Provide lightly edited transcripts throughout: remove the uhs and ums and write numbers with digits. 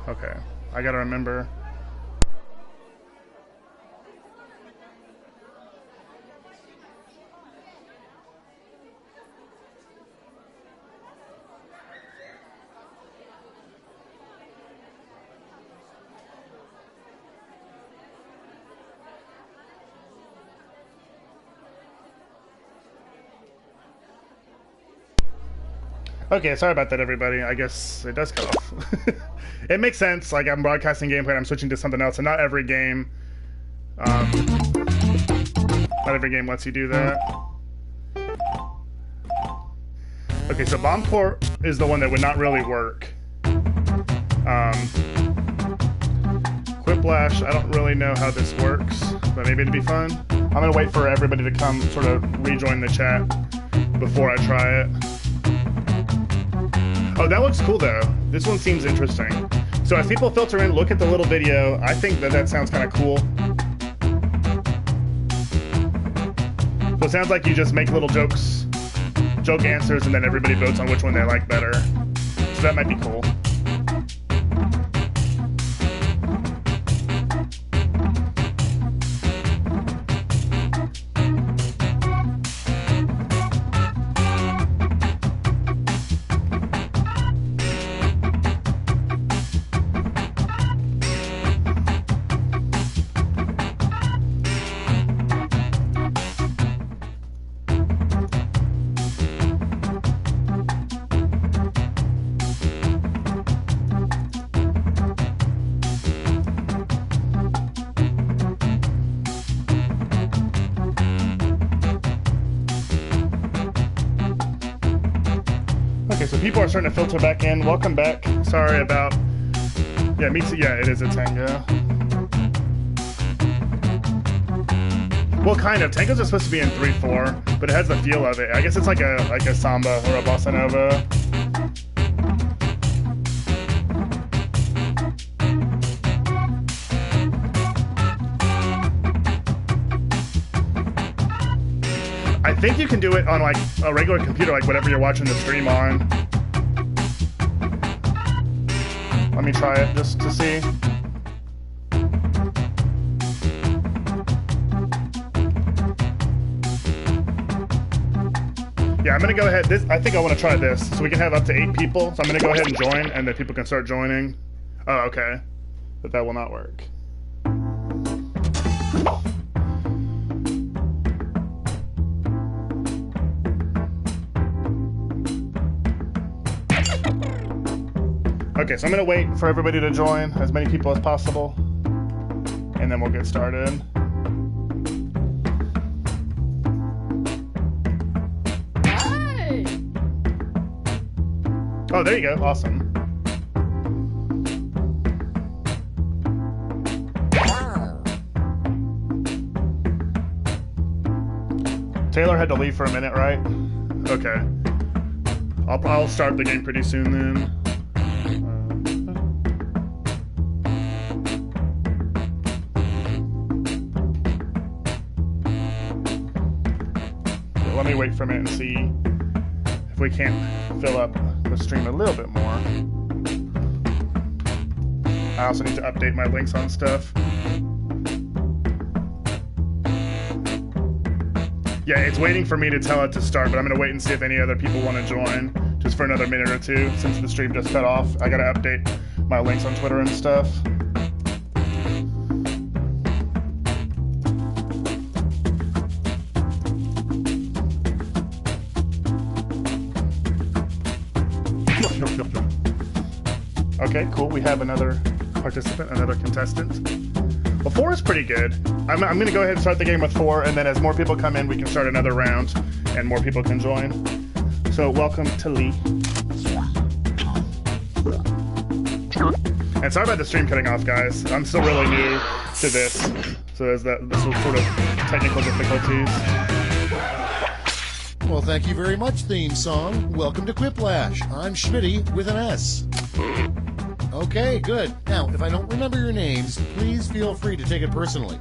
Okay. I gotta remember. Okay, sorry about that, everybody. I guess it does cut off. It makes sense. Like, I'm broadcasting gameplay and I'm switching to something else, and not every game... not every game lets you do that. Okay, so Bomb Core is the one that would not really work. Quiplash, I don't really know how this works, but maybe it'd be fun. I'm gonna wait for everybody to come sort of rejoin the chat before I try it. Oh, that looks cool though. This one seems interesting. So as people filter in, look at the little video. I think that sounds kind of cool. So it sounds like you just make little joke answers, and then everybody votes on which one they like better. So that might be cool. Okay, so people are starting to filter back in. Welcome back. Sorry about... Yeah, me too. Yeah, it is a tango. Well, kind of. Tangos are supposed to be in 3/4, but it has the feel of it. I guess it's like a samba or a bossa nova. I think you can do it on like a regular computer, like whatever you're watching the stream on. Let me try it just to see. Yeah, I'm gonna go ahead. I think I want to try this, so we can have up to 8 people. So I'm gonna go ahead and join, and then people can start joining. Oh, okay, but that will not work. Okay, so I'm gonna wait for everybody to join, as many people as possible, and then we'll get started. Hi. Oh, there you go, awesome. Taylor had to leave for a minute, right? Okay. I'll start the game pretty soon then. Let me wait for a minute and see if we can't fill up the stream a little bit more. I also need to update my links on stuff. Yeah, it's waiting for me to tell it to start, but I'm going to wait and see if any other people want to join, just for another minute or two, since the stream just cut off. I got to update my links on Twitter and stuff. Okay, cool. We have another participant, another contestant. Well, 4 is pretty good. I'm going to go ahead and start the game with 4, and then as more people come in, we can start another round, and more people can join. So, welcome to Lee. And sorry about the stream cutting off, guys. I'm still really new to this, so there's this sort of technical difficulties. Well, thank you very much, theme song. Welcome to Quiplash. I'm Schmitty with an S. Okay, good. Now, if I don't remember your names, please feel free to take it personally.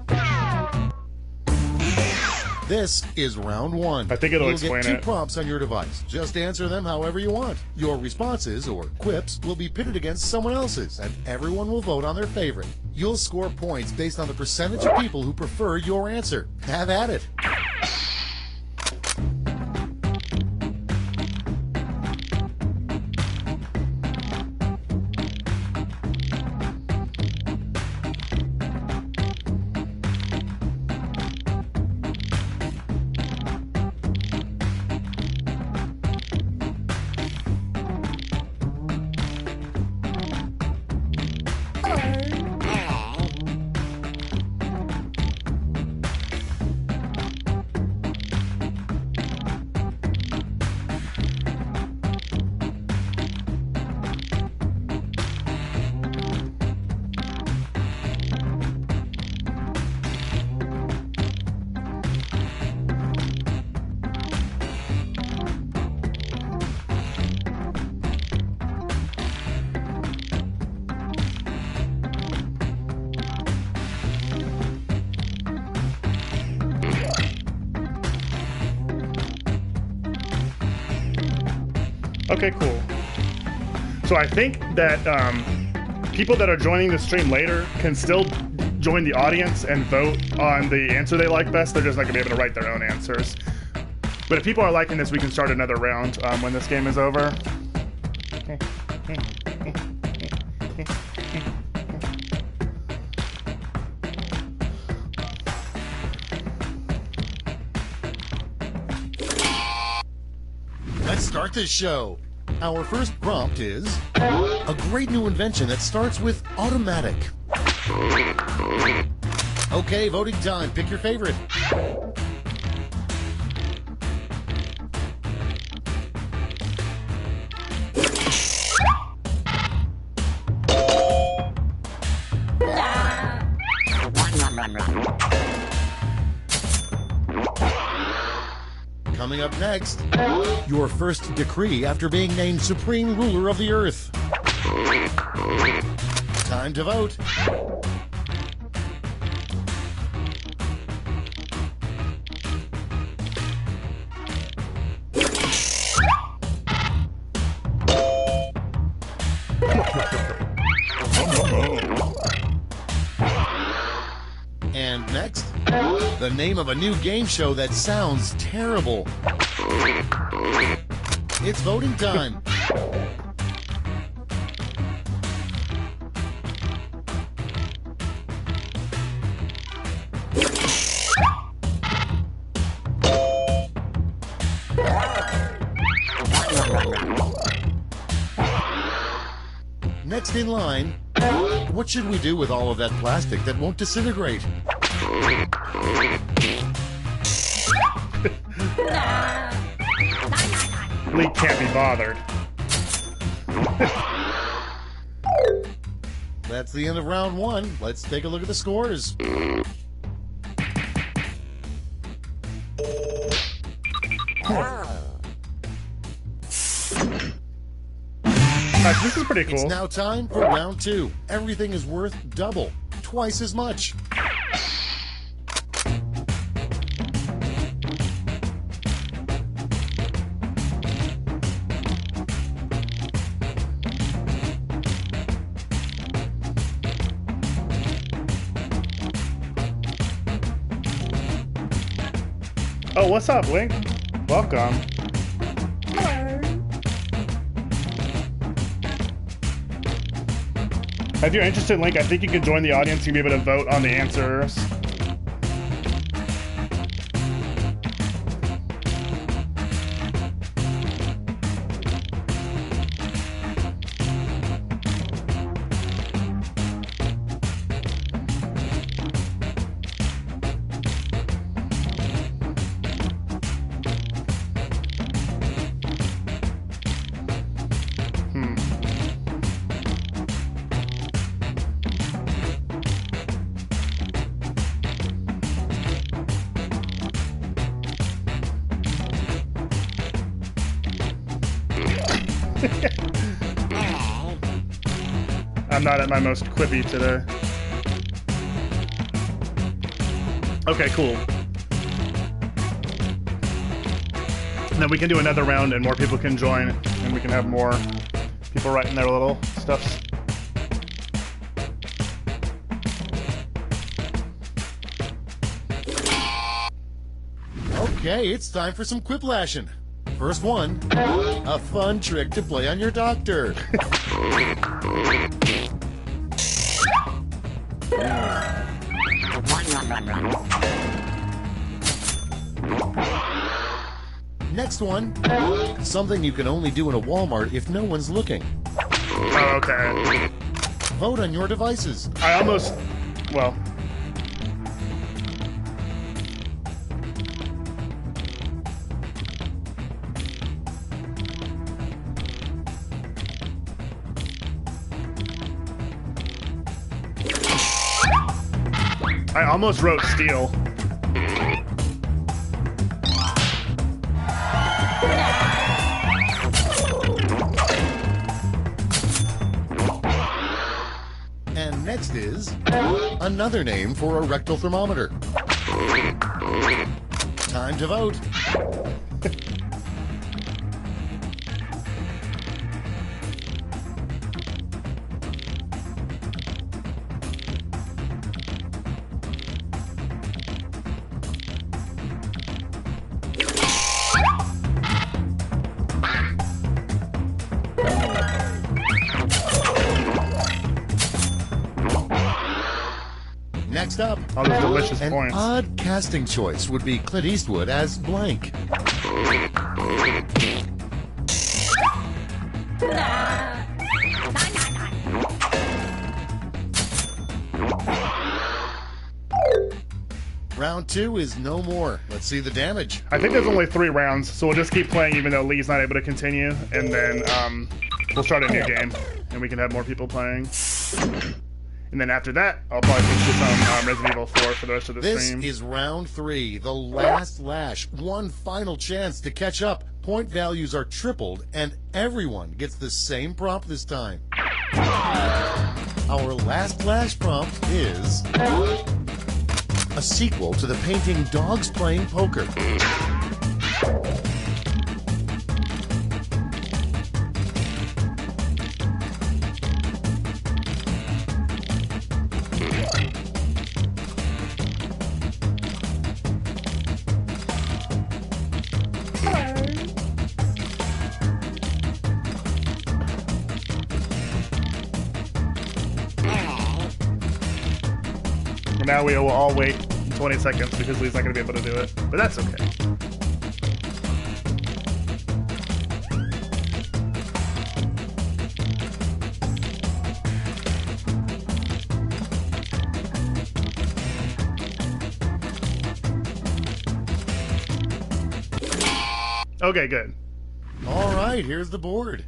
This is round one. I think it'll You'll explain get two it. prompts on your device. Just answer them however you want. Your responses, or quips, will be pitted against someone else's, and everyone will vote on their favorite. You'll score points based on the percentage of people who prefer your answer. Have at it. Okay, cool. So I think that people that are joining the stream later can still join the audience and vote on the answer they like best. They're just not gonna be able to write their own answers. But if people are liking this, we can start another round when this game is over. Let's start this show. Our first prompt is a great new invention that starts with automatic. Okay, voting time. Pick your favorite. Coming up next, your first decree after being named Supreme Ruler of the Earth. Time to vote. And next, the name of a new game show that sounds terrible. It's voting time. Next in line, what should we do with all of that plastic that won't disintegrate? Lee can't be bothered. That's the end of round one. Let's take a look at the scores. This is pretty cool. It's now time for round two. Everything is worth double, twice as much. Oh, what's up, Link? Welcome. If you're interested, Link, I think you can join the audience. You'll be able to vote on the answers. I'm not at my most quippy today. Okay, cool. then we can do another round and more people can join, and we can have more people writing their little stuffs. Okay, it's time for some quiplashing. First one, a fun trick to play on your doctor. Next one, something you can only do in a Walmart if no one's looking. Oh, okay. Vote on your devices. I almost, well, I almost wrote steel. And next is another name for a rectal thermometer. Time to vote. Next up, All those delicious an points. odd casting choice would be Clint Eastwood as blank. Round two is no more. Let's see the damage. I think there's only 3 rounds, so we'll just keep playing even though Lee's not able to continue, and then we'll start a new game, and we can have more people playing. And then after that, I'll probably switch to some Resident Evil 4 for the rest of the This stream. is round three, the last lash. One final chance to catch up. Point values are tripled, and everyone gets the same prompt this time. Our last lash prompt is a sequel to the painting Dogs Playing Poker. Now we will all wait 20 seconds because Lee's not going to be able to do it. But that's okay. Okay, good. All right, here's the board.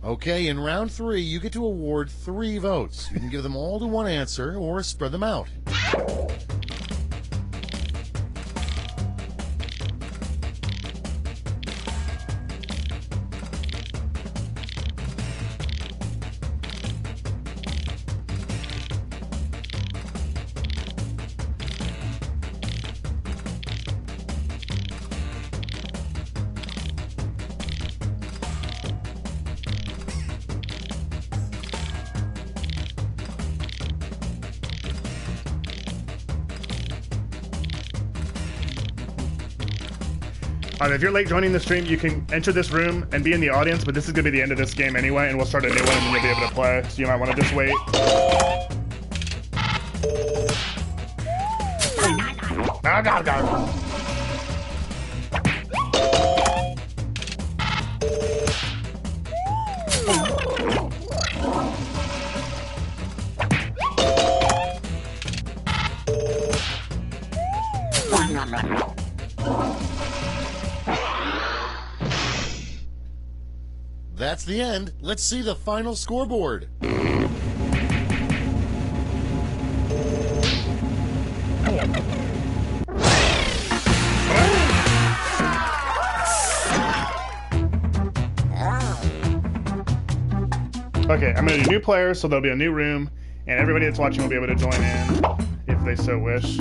Okay, in round three, you get to award 3 votes. You can give them all to one answer or spread them out. If you're late joining the stream, you can enter this room and be in the audience, but this is going to be the end of this game anyway, and we'll start a new one and then you'll be able to play, so you might want to just wait. That's the end. Let's see the final scoreboard. Okay, I'm going to do new players, so there'll be a new room, and everybody that's watching will be able to join in if they so wish.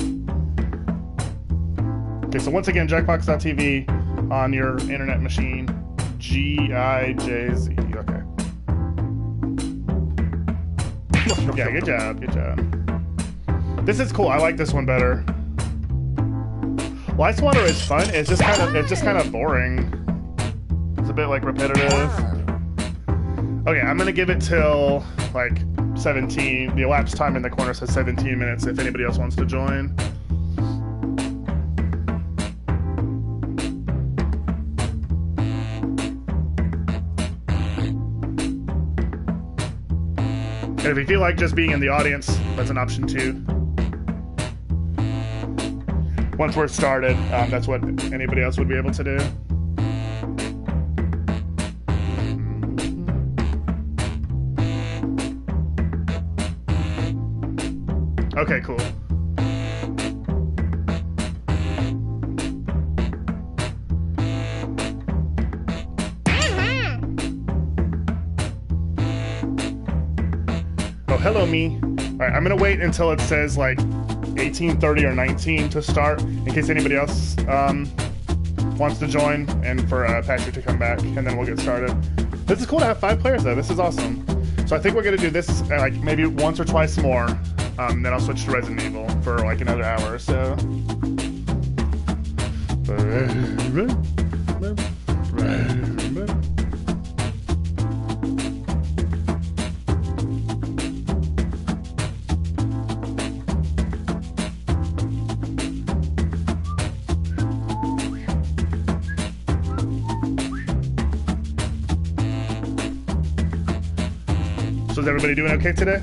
Okay, so once again, Jackbox.tv, on your internet machine. GIJZ. Okay. Yeah, good job. Good job. This is cool. I like this one better. Light Water is fun. It's just kind of boring. It's a bit like repetitive. Okay, I'm gonna give it till like 17. The elapsed time in the corner says 17 minutes. If anybody else wants to join. And if you feel like just being in the audience, that's an option too. Once we're started, that's what anybody else would be able to do. Okay, cool. Oh, hello, me. All right, I'm gonna wait until it says like 18:30 or 19 to start, in case anybody else wants to join, and for Patrick to come back, and then we'll get started. This is cool to have 5 players though. This is awesome. So I think we're gonna do this like maybe once or twice more. Then I'll switch to Resident Evil for like another hour or so. So is everybody doing okay today?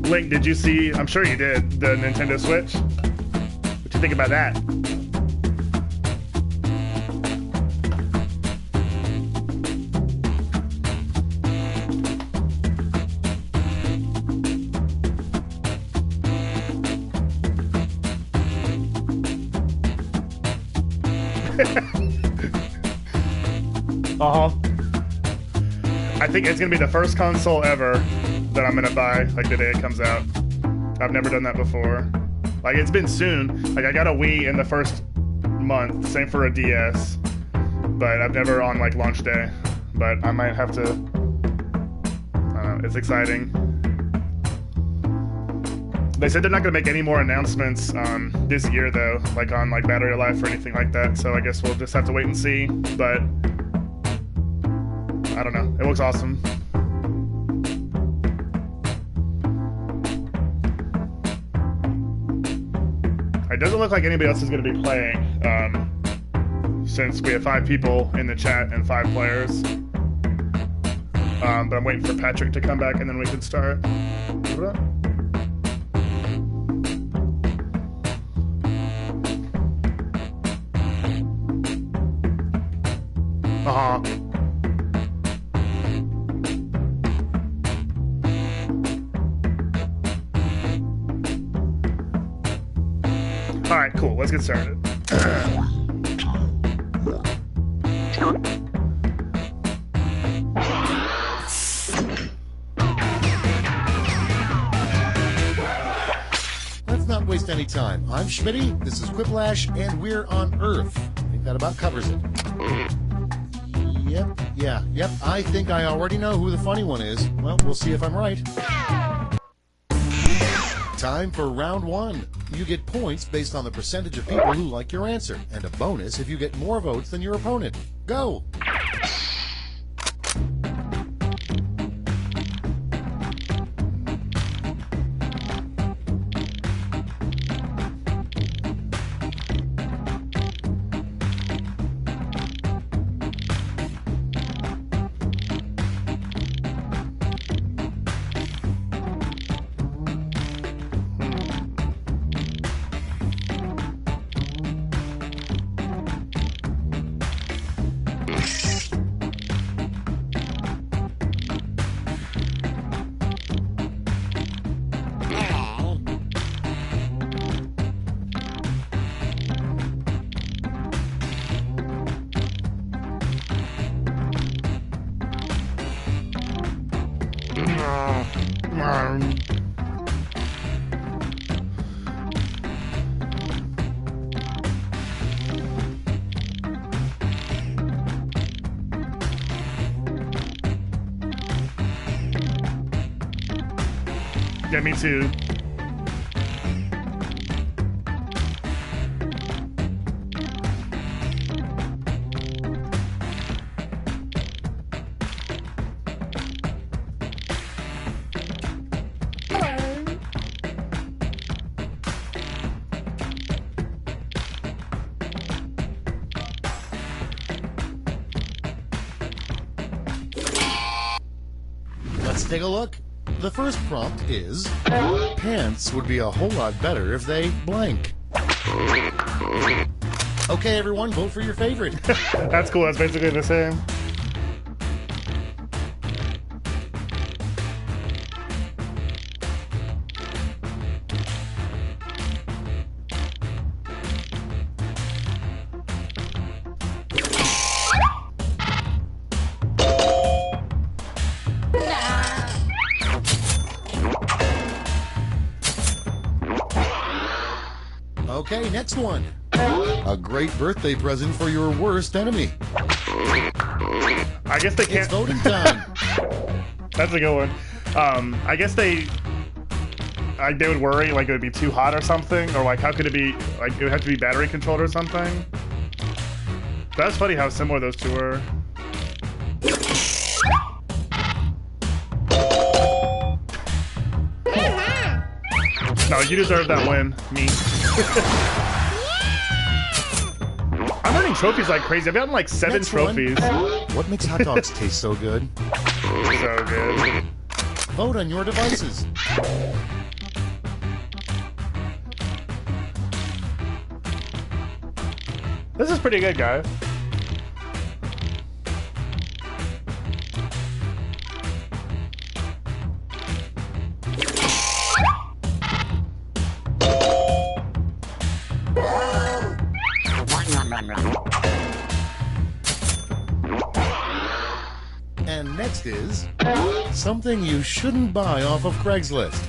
Link, did you see, I'm sure you did, the Nintendo Switch? What you think about that? I think it's gonna be the first console ever that I'm gonna buy, like the day it comes out. I've never done that before. Like, it's been soon. Like, I got a Wii in the first month, same for a DS, but I've never on like launch day. But I might have to, I don't know, it's exciting. They said they're not gonna make any more announcements this year though, like on like battery life or anything like that, so I guess we'll just have to wait and see, but I don't know, it looks awesome. It doesn't look like anybody else is going to be playing, since we have 5 people in the chat and 5 players. But I'm waiting for Patrick to come back and then we can start. Alright, cool. Let's get started. Let's not waste any time. I'm Schmitty, this is Quiplash, and we're on Earth. I think that about covers it. Yep, I think I already know who the funny one is. Well, we'll see if I'm right. Time for round 1. You get points based on the percentage of people who like your answer, and a bonus if you get more votes than your opponent. Go! Yeah, me too. Let's take a look. The first prompt is, pants would be a whole lot better if they blank. Okay, everyone, vote for your favorite. That's cool. That's basically the same. Okay, next one. A great birthday present for your worst enemy. I guess they It's can't. voting time. That's a good one. I guess they would worry like it would be too hot or something, or like how could it be like it would have to be battery controlled or something. That's funny how similar those two were. No, you deserve that win, me. I'm earning trophies like crazy. I've gotten like 7 Next one. trophies. What makes hot dogs taste so good? So good. Vote on your devices. This is pretty good, guys. And next is something you shouldn't buy off of Craigslist.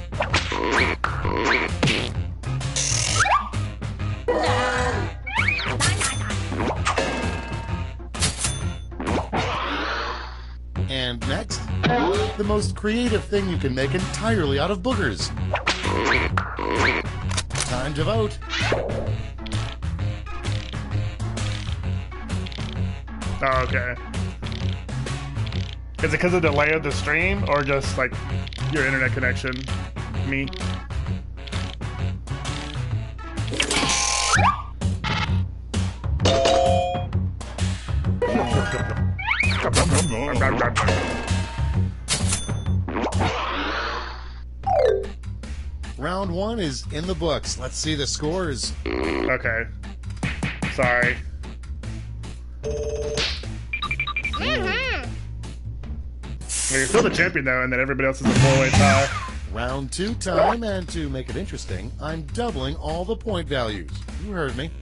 And next, the most creative thing you can make entirely out of boogers. Time to vote. Oh, okay. Is it because of the delay of the stream, or just like your internet connection? Me. Round one is in the books. Let's see the scores. Okay. Sorry. Well, you're still the champion though, and then everybody else is a 4-way tie. Round two time, and to make it interesting, I'm doubling all the point values. You heard me.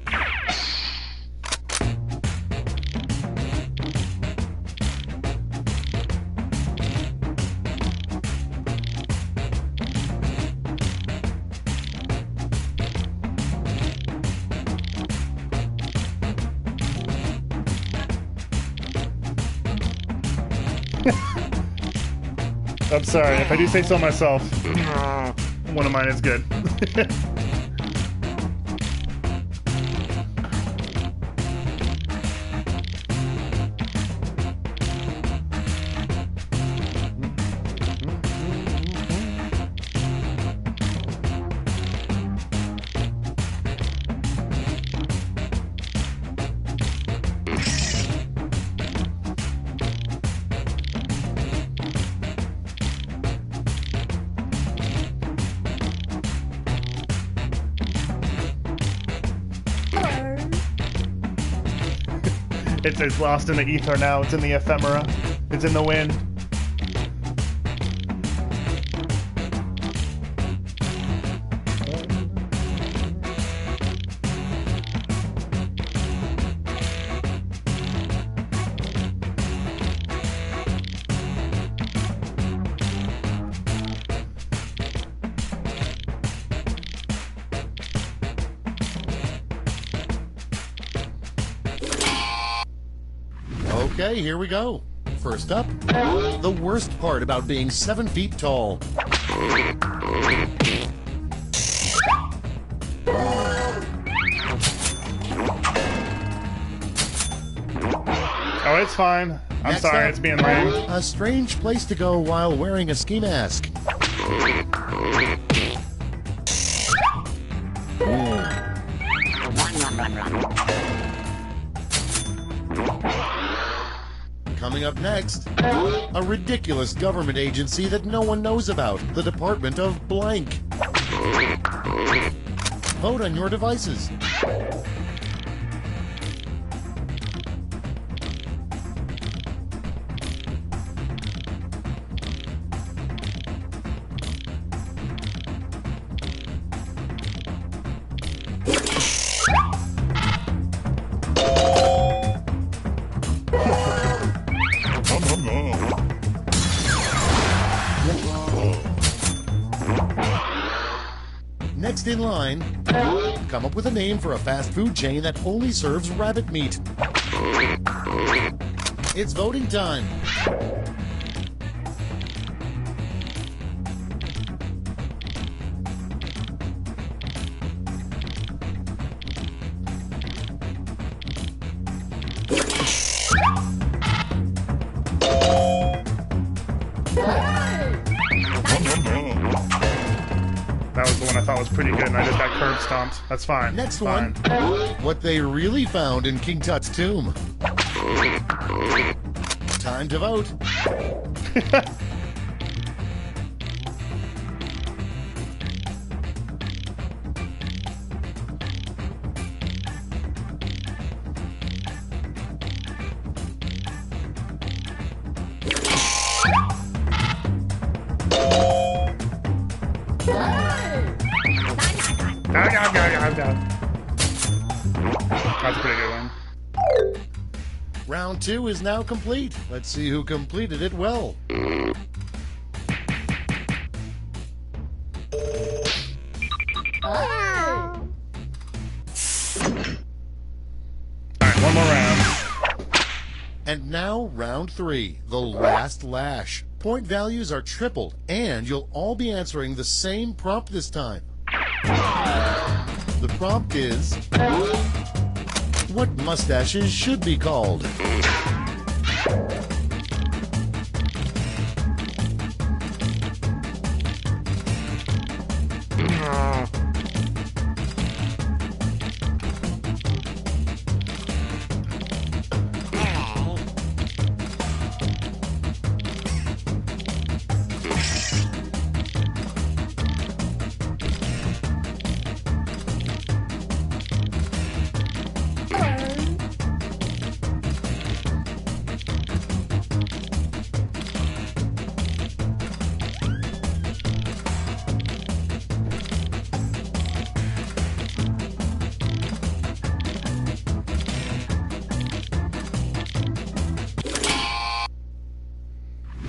I'm sorry, if I do say so myself, one of mine is good. It's lost in the ether now. It's in the ephemera. It's in the wind. Okay, here we go. First up, the worst part about being 7 feet tall. Oh, it's fine. I'm Next sorry, up, it's being lame. a strange place to go while wearing a ski mask. Coming up next, a ridiculous government agency that no one knows about, the Department of Blank. Vote on your devices. Next in line, come up with a name for a fast food chain that only serves rabbit meat. It's voting time. That was the one I thought was pretty good, and I just got curb stomped. That's fine. Next Fine. one, what they really found in King Tut's tomb. Time to vote. That's a pretty good one. Round 2 is now complete. Let's see who completed it well. Alright, one more round. And now, round 3, the last lash. Point values are tripled, and you'll all be answering the same prompt this time. The prompt is, what mustaches should be called?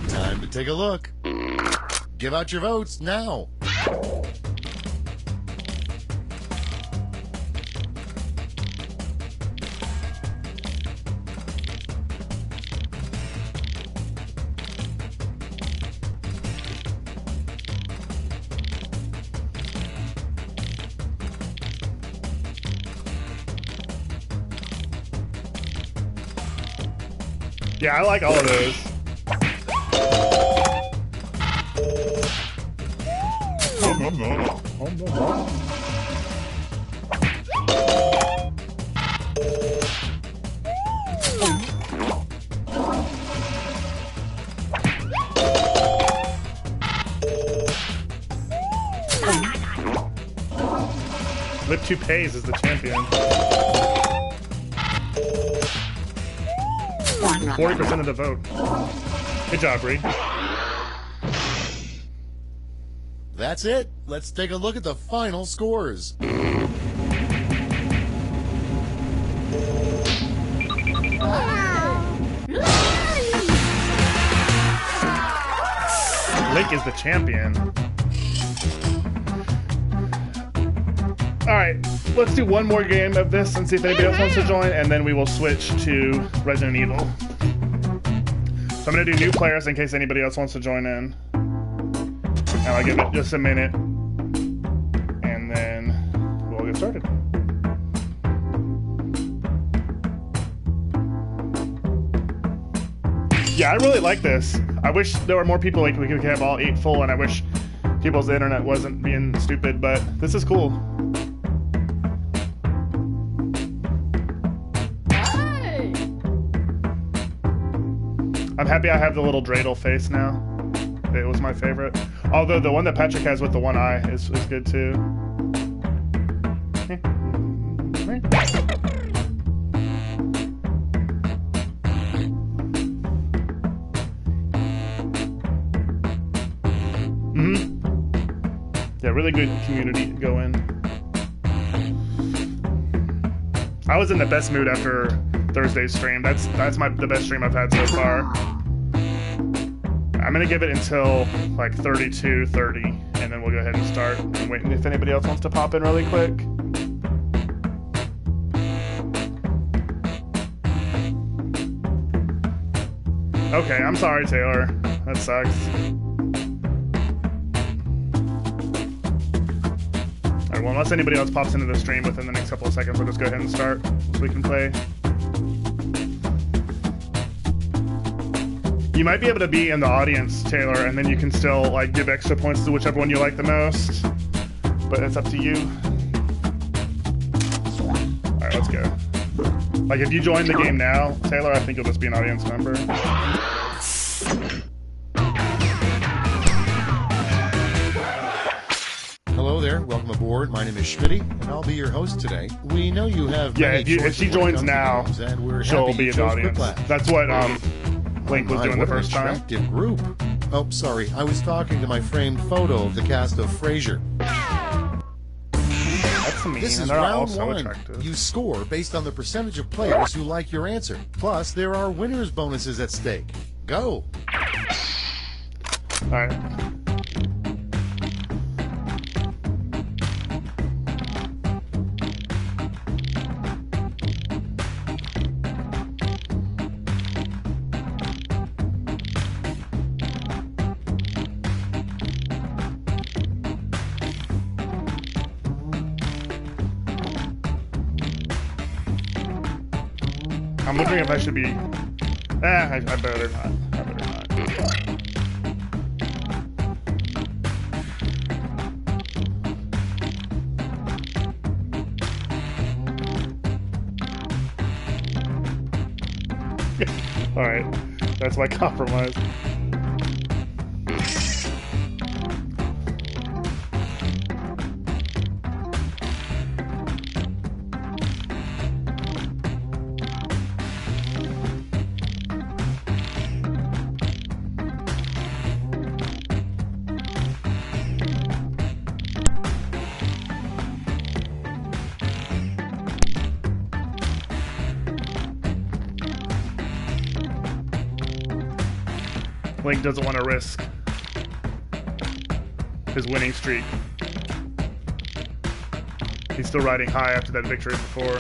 Time to take a look. Give out your votes now. Yeah, I like all of those. Lip Toupees is the champion. 40% of the vote. Good job, Reed. That's it. Let's take a look at the final scores. Lake is the champion. Alright, let's do one more game of this and see if anybody else wants to join, and then we will switch to Resident Evil. So I'm gonna do new players in case anybody else wants to join in. And I'll give it just a minute, and then we'll get started. Yeah, I really like this. I wish there were more people, like we could have all 8 full, and I wish people's internet wasn't being stupid, but this is cool. Hi. I'm happy I have the little dreidel face now. It was my favorite. Although the one that Patrick has with the one eye is good too. Yeah, really good community going. I was in the best mood after Thursday's stream. That's the best stream I've had so far. I'm gonna give it until like 32:30, and then we'll go ahead and start. I'm waiting if anybody else wants to pop in really quick. Okay, I'm sorry, Taylor. That sucks. Alright, well, unless anybody else pops into the stream within the next couple of seconds, we'll just go ahead and start so we can play. You might be able to be in the audience, Taylor, and then you can still like give extra points to whichever one you like the most. But it's up to you. Alright, let's go. Like if you join the game now, Taylor, I think you'll just be an audience member. Hello there, welcome aboard. My name is Schmitty, and I'll be your host today. We know you have Yeah, many if she joins now, she'll be in the audience. That's what Link was doing the first time. Attractive group. Oh, sorry, I was talking to my framed photo of the cast of Frasier. That's mean. This is They're all round so one. attractive. You score based on the percentage of players who like your answer. Plus, there are winners bonuses at stake. Go. All right. I'm wondering if I should be. I better not. I better not. All right, that's my compromise. Link doesn't want to risk his winning streak. He's still riding high after that victory before.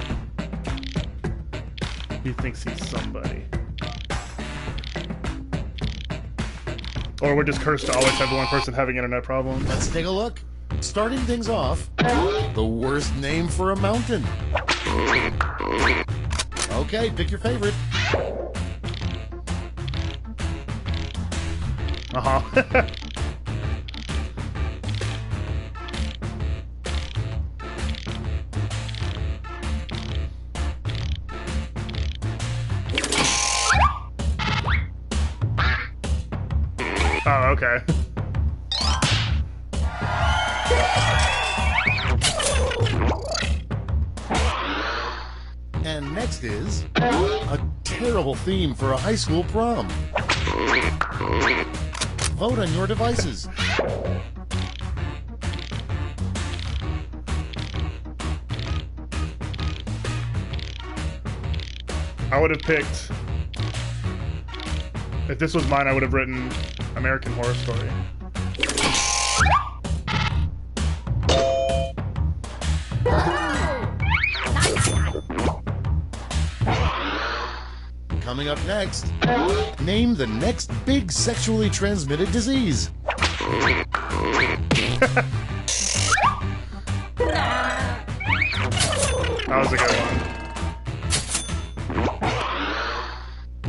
He thinks he's somebody. Or we're just cursed to always have one person having internet problems. Let's take a look. Starting things off, the worst name for a mountain. Okay, pick your favorite. Uh-huh. Oh, okay. And next is a terrible theme for a high school prom. Vote on your devices. I would have picked... If this was mine, I would have written American Horror Story. Coming up next, name the next big sexually transmitted disease. That was a good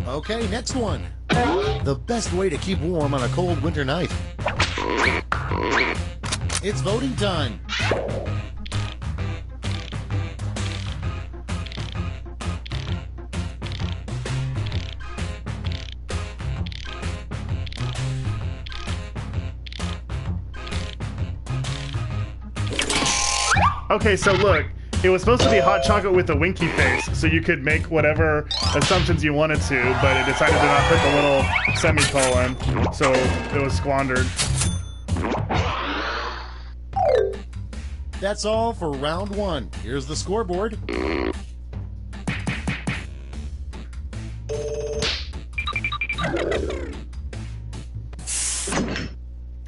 one. Okay, next one. The best way to keep warm on a cold winter night. It's voting time. Okay, so look, it was supposed to be hot chocolate with a winky face, so you could make whatever assumptions you wanted to, but it decided to not put the little semicolon, so it was squandered. That's all for round one. Here's the scoreboard.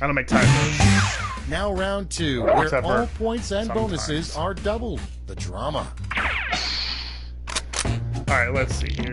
I don't make timers. Now round two, where Except for all points and sometimes. bonuses are doubled. The drama. Alright, let's see here.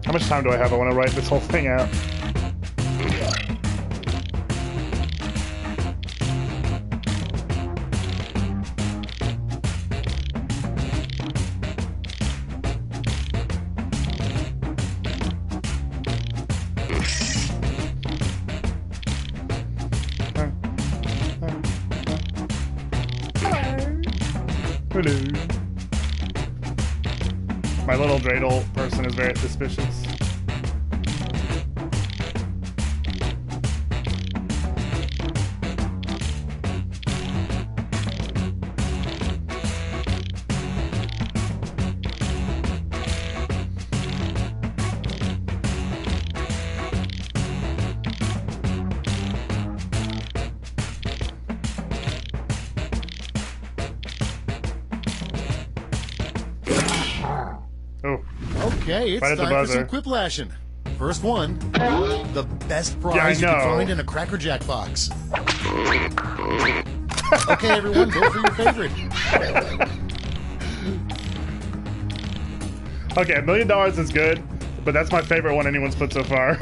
How much time do I have? I want to write this whole thing out. Hello. My little dreidel person is very suspicious. Oh. Okay, it's Right at the time for some buzzer. quiplashing. First one, the best prize you know. can find in a Cracker Jack box. Okay, everyone, vote for your favorite. Okay, $1 million is good, but that's my favorite one anyone's put so far.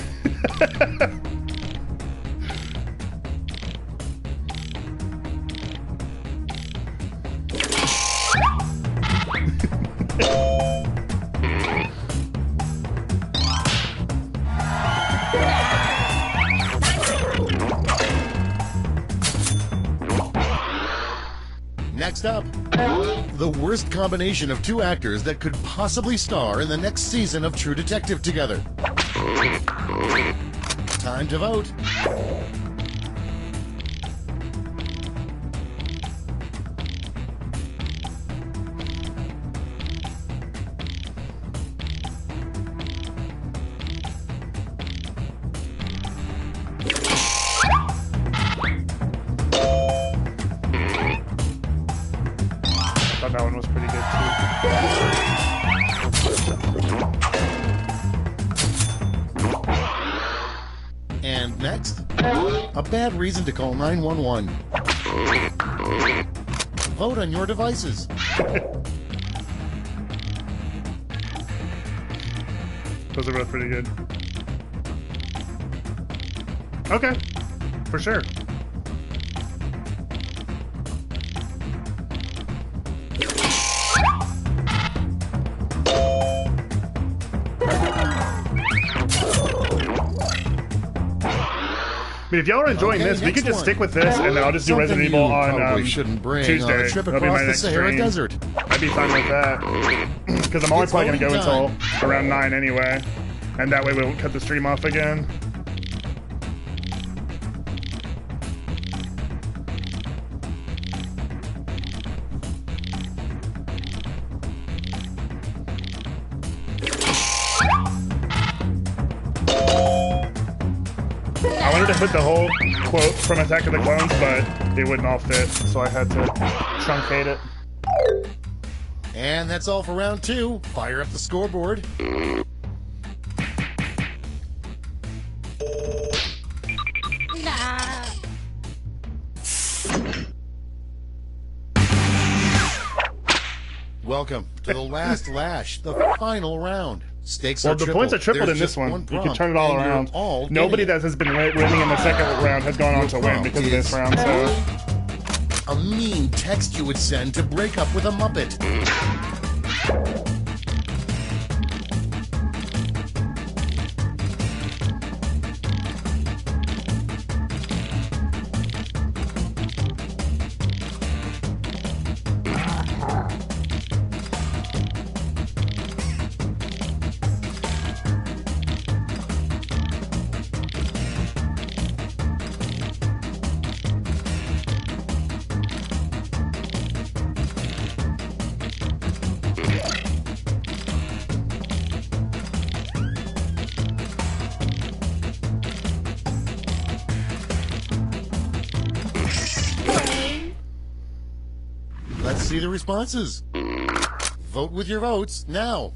Next up, the worst combination of two actors that could possibly star in the next season of True Detective together. Time to vote. I thought that one was pretty good too. And next, a bad reason to call 911. Vote on your devices. Those are both pretty good. Okay, for sure. I mean, if y'all are enjoying Okay, this, we next could just one. stick with this, and then I'll just do Something Resident Evil you on probably shouldn't bring Tuesday. on a trip That'll be across my the next Sahara stream. Desert. I'd be fine with that. Because I'm only It's probably going to go voting until around 9 anyway. And that way we won't cut the stream off again. to put the whole quote from Attack of the Clones, but they wouldn't all fit, so I had to truncate it. And that's all for round 2. Fire up the scoreboard. Nah. Welcome to the last lash, the final round. Stakes Well, are the tripled. points are tripled There's in this just one. You prompt, can turn it all and you're around. all Nobody getting that has been winning in the second round has gone on to win because of this round, so... it. A mean text you would send to break up with a Muppet. Let's see the responses. Vote with your votes now.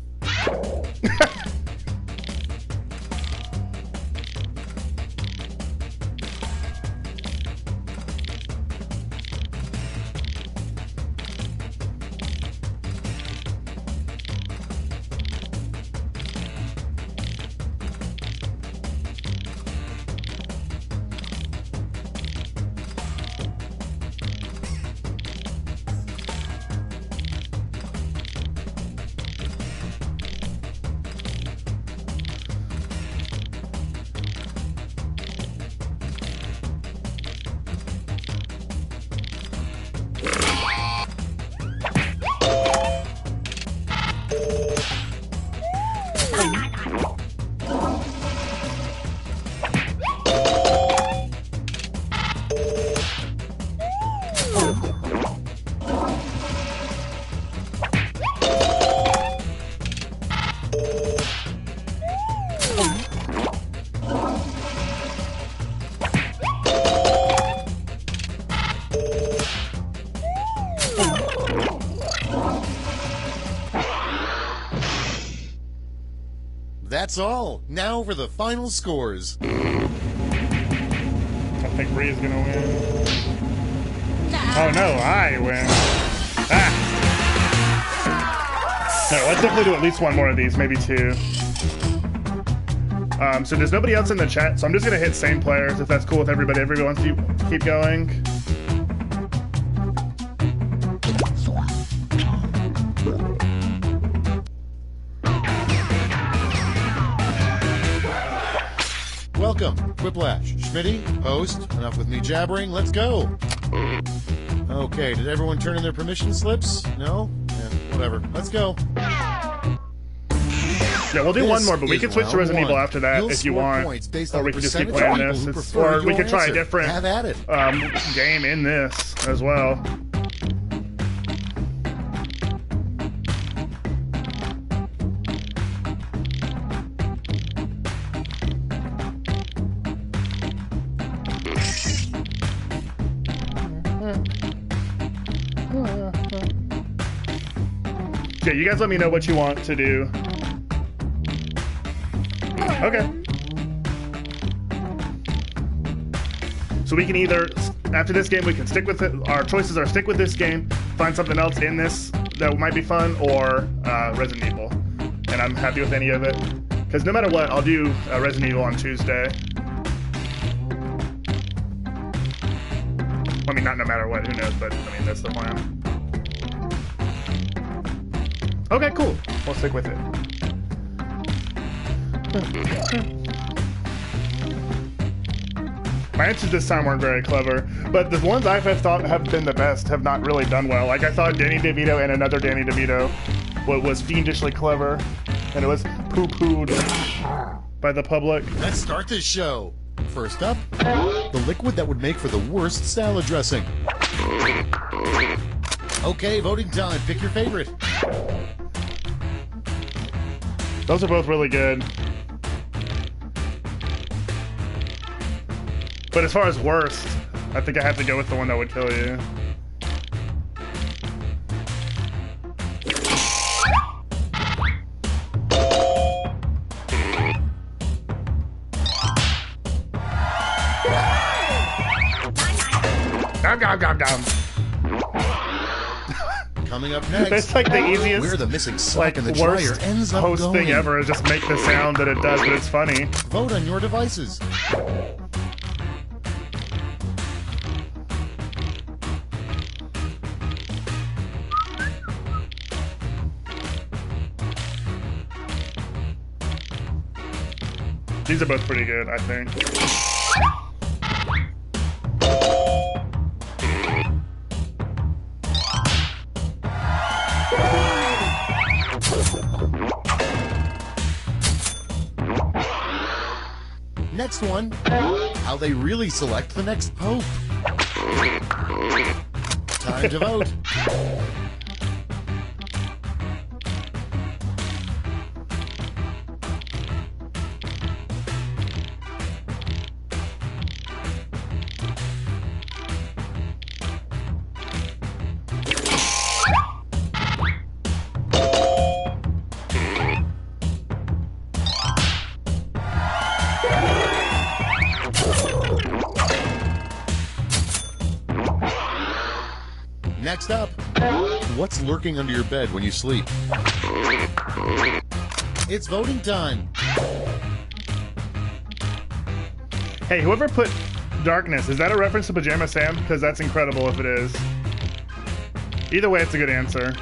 That's all. Now for the final scores. I think Bree's gonna win. Oh no, I win. Ah! No, let's definitely do at least one more of these, maybe 2. So there's nobody else in the chat, so I'm just gonna hit same players if that's cool with everybody. Everyone wants to keep going. Welcome, Whiplash, Schmitty, host. Enough with me jabbering. Let's go. Okay, did everyone turn in their permission slips? No? Whatever. Let's go. Yeah, we'll do one more, but we This can is switch to round Resident Evil one. after that You'll if you score want. points based Or on we the can just keep percentage of playing people who this. prefer Or we your could try a answer. different Have at it. game in this as well. Yeah, you guys let me know what you want to do. Okay. So we can either, after this game, we can stick with it. Our choices are stick with this game, find something else in this that might be fun, or Resident Evil. And I'm happy with any of it. Because no matter what, I'll do Resident Evil on Tuesday. I mean, not no matter what, who knows, but I mean, that's the plan. Okay, cool. We'll stick with it. My answers this time weren't very clever, but the ones I've thought have been the best have not really done well. Like, I thought Danny DeVito and another Danny DeVito was fiendishly clever, and it was poo-pooed by the public. Let's start this show. First up, the liquid that would make for the worst salad dressing. Okay, voting time. Pick your favorite. Those are both really good. But as far as worst, I think I have to go with the one that would kill you. Gum. Coming up next, It's like the easiest, where the missing sock in the worst dryer ends up host going. thing ever is just make the sound that it does, but it's funny. Vote on your devices. These are both pretty good, I think. Next one, how they really select the next pope. Time to vote. Next up, what's lurking under your bed when you sleep? It's voting time. Hey, whoever put Darkness, is that a reference to Pajama Sam? Because that's incredible if it is. Either way, it's a good answer.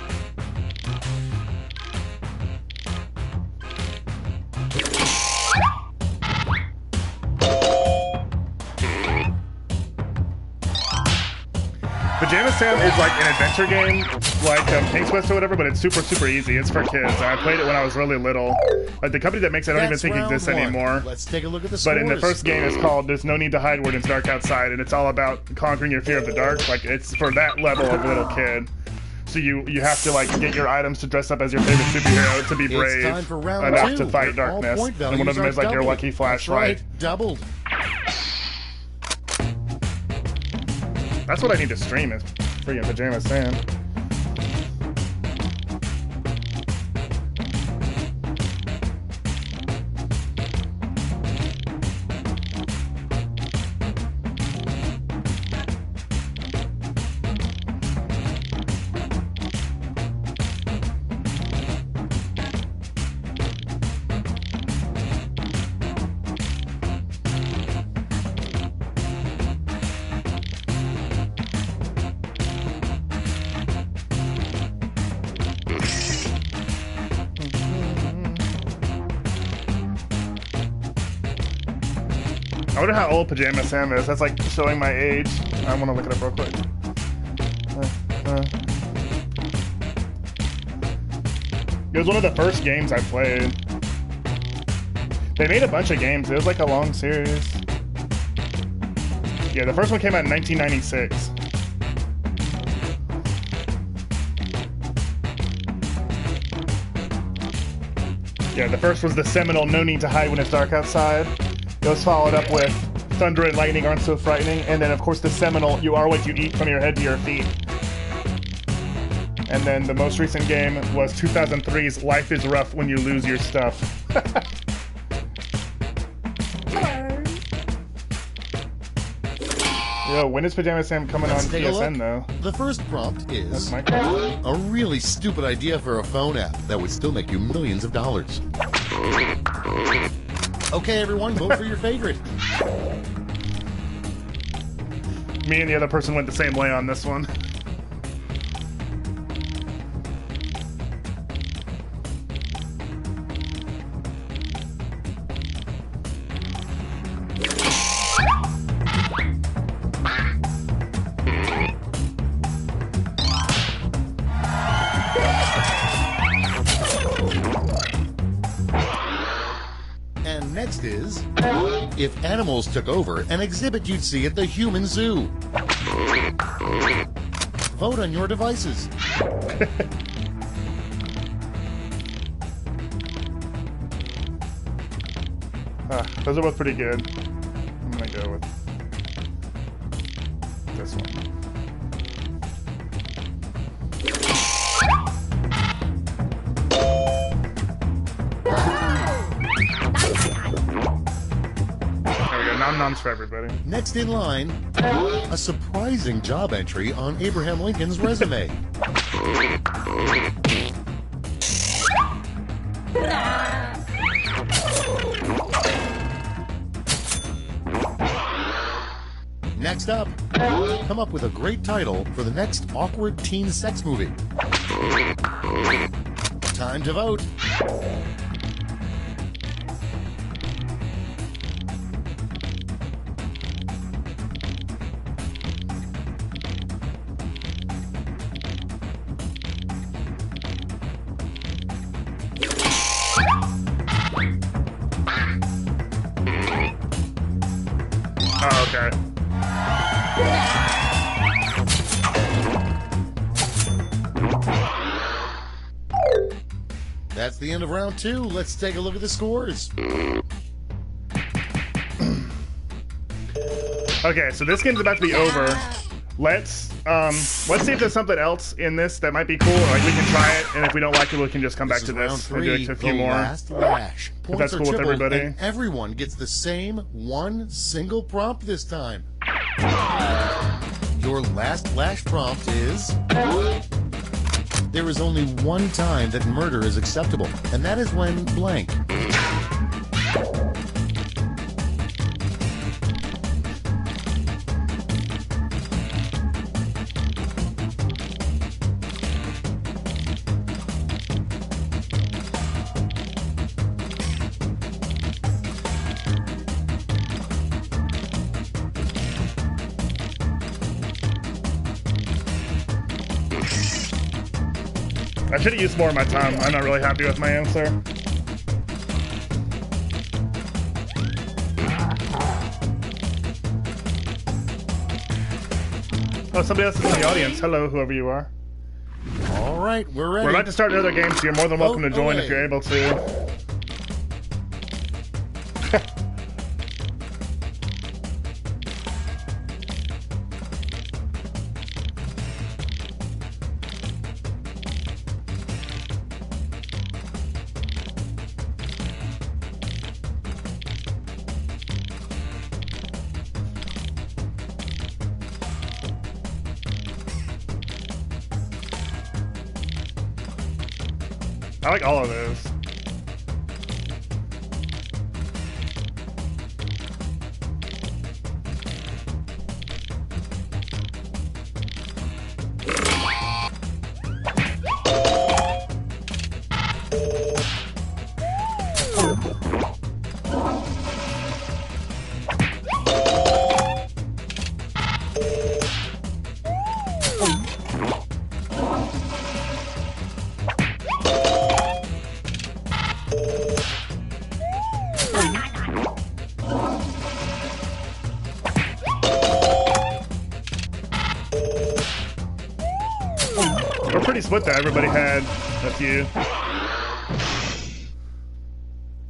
Pajama Sam is like an adventure game, like King's Quest or whatever, but it's super, super easy. It's for kids. I played it when I was really little. Like the company that makes it, I don't even think exists anymore. Let's take a look at the But in the scores. first game, it's called There's No Need to Hide When It's Dark Outside, and it's all about conquering your fear of the dark. Like, it's for that level of little kid. So you have to, like, get your items to dress up as your favorite superhero to be brave It's time for round enough 2, to fight where all darkness. point And one of them values is, like, are your doubled. lucky That's flashlight. right, doubled. That's what I need to stream is freaking Pajama Sam. I wonder how old Pajama Sam is. That's like showing my age. I want to look it up real quick. It was one of the first games I played. They made a bunch of games. It was like a long series. Yeah, the first one came out in 1996. Yeah, the first was the seminal No Need to Hide When It's Dark Outside. It was followed up with Thunder and Lightning Aren't So Frightening, and then of course the seminal You Are What You Eat From Your Head to Your Feet. And then the most recent game was 2003's Life is Rough When You Lose Your Stuff. Yo, when is Pajama Sam coming Let's on take a PSN look. though? The first prompt is That's my question. a really stupid idea for a phone app that would still make you millions of dollars. Okay, everyone, vote for your favorite. Me and the other person went the same way on this one. And next is, if animals took over an exhibit you'd see at the human zoo. Vote on your devices. Those are both pretty good. I'm gonna go with this one. There we go. Nom-noms for everybody. Next in line, a surprising job entry on Abraham Lincoln's resume. Next up, come up with a great title for the next awkward teen sex movie. Time to vote. Oh, okay. That's the end of round 2. Let's take a look at the scores. Okay, so this game's about to be over. Let's see if there's something else in this that might be cool. Like we can try it, and if we don't like it, we can just come back to round this 3, and do a few the more. last lash. Points that's are cool with tripled, everybody. and everyone gets the same one single prompt this time. Your last lash prompt is: there is only one time that murder is acceptable, and that is when blank. I should have used more of my time. I'm not really happy with my answer. Oh, somebody else is in the audience. Hello, whoever you are. All right, we're ready. We're about to start another game, so you're more than welcome to join if you're able to. I like all of those. We're pretty split though. Everybody had a few.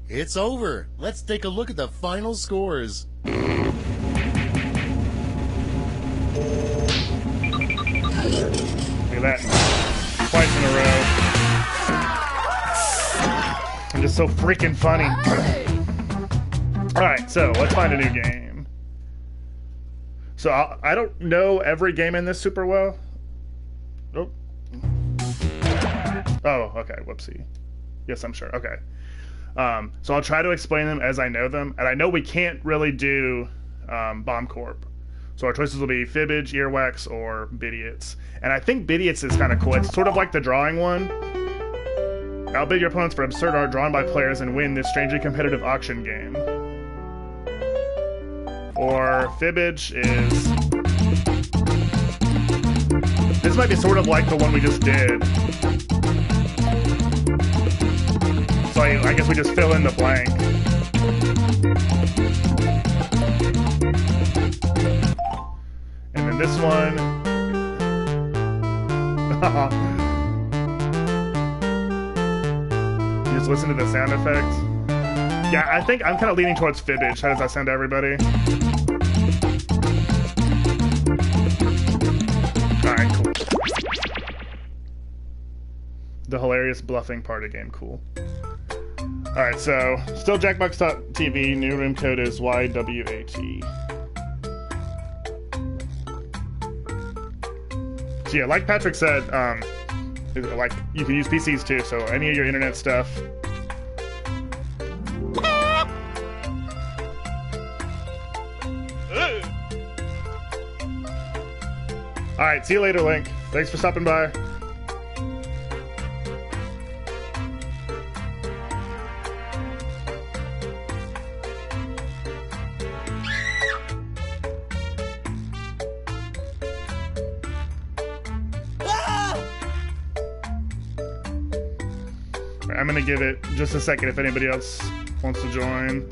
It's over. Let's take a look at the final scores. Look at that. Twice in a row. I'm just so freaking funny. Alright, so let's find a new game. So I don't know every game in this super well. Nope. Oh, okay. Whoopsie. Yes, I'm sure. Okay. So I'll try to explain them as I know them. And I know we can't really do Bomb Corp. So our choices will be Fibbage, Earwax, or Bidiots. And I think Bidiots is kind of cool. It's sort of like the drawing one. Outbid your opponents for absurd art drawn by players and win this strangely competitive auction game. Or Fibbage is... This might be sort of like the one we just did. So I guess we just fill in the blank. And then this one... You just listen to the sound effects. Yeah, I think I'm kind of leaning towards Fibbage. How does that sound to everybody? The hilarious bluffing party game. Cool. Alright, so still Jackbox.tv. New room code is YWAT. So yeah, like Patrick said, like you can use PCs too, so any of your internet stuff. Alright, see you later, Link. Thanks for stopping by. I'm gonna give it just a second if anybody else wants to join.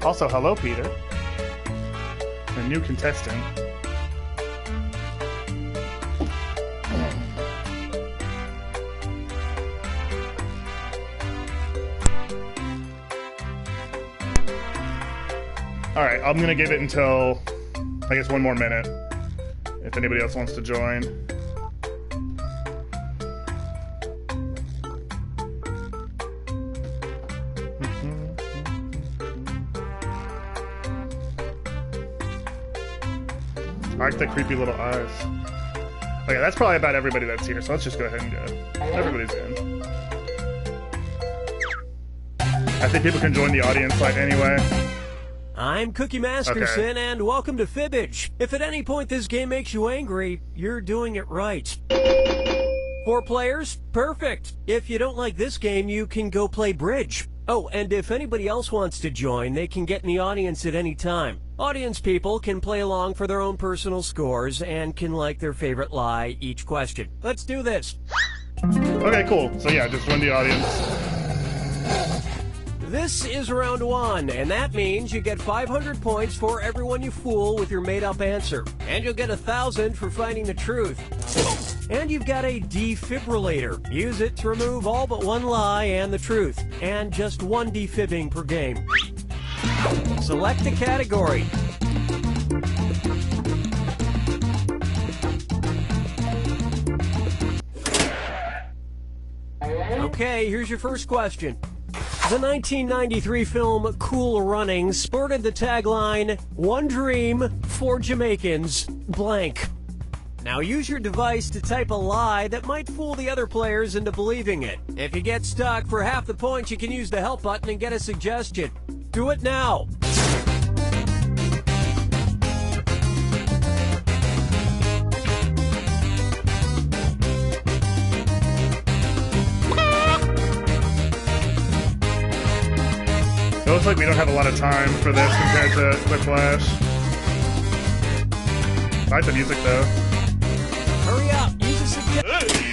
Also, hello, Peter. A new contestant. Alright, I'm gonna give it until, I guess, one more minute. If anybody else wants to join. I like the creepy little eyes. Okay, that's probably about everybody that's here, so let's just go ahead and go. Everybody's in. I think people can join the audience site anyway. I'm Cookie Masterson, and welcome to Fibbage. If at any point this game makes you angry, you're doing it right. 4 players? Perfect. If you don't like this game, you can go play bridge. Oh, and if anybody else wants to join, they can get in the audience at any time. Audience people can play along for their own personal scores and can like their favorite lie each question. Let's do this. Okay, cool. So yeah, just join the audience. This is round 1, and that means you get 500 points for everyone you fool with your made-up answer. And you'll get 1,000 for finding the truth. And you've got a defibrillator. Use it to remove all but one lie and the truth. And just 1 defibbing per game. Select a category. Okay, here's your first question. The 1993 film Cool Runnings sported the tagline, "One dream, 4 Jamaicans, blank." Now use your device to type a lie that might fool the other players into believing it. If you get stuck, for half the points you can use the help button and get a suggestion. Do it now. It looks like we don't have a lot of time for this compared to Quiplash. I like the music though. Hurry up, use a suggestion.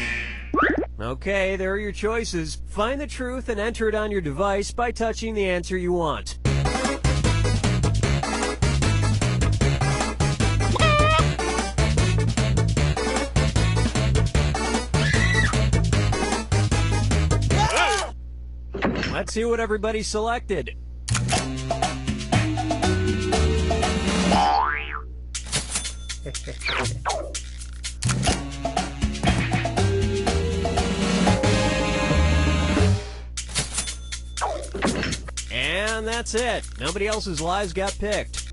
Okay, there are your choices. Find the truth and enter it on your device by touching the answer you want. Let's see what everybody selected. And that's it. Nobody else's lies got picked.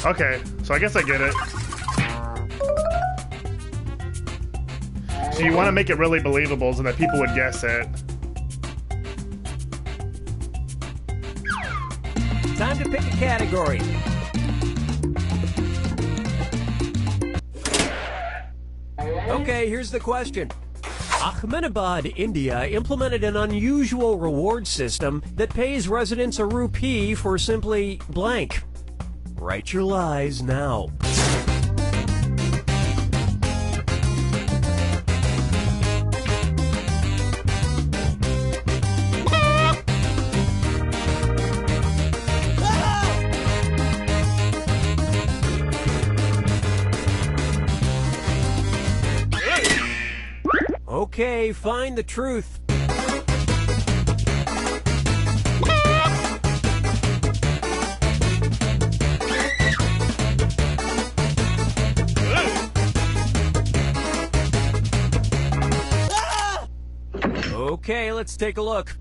Okay, so I guess I get it. So you want to make it really believable so that people would guess it. Time to pick a category. Okay, here's the question. Ahmedabad, India implemented an unusual reward system that pays residents a rupee for simply blank. Write your lies now. Okay, find the truth. let's take a look.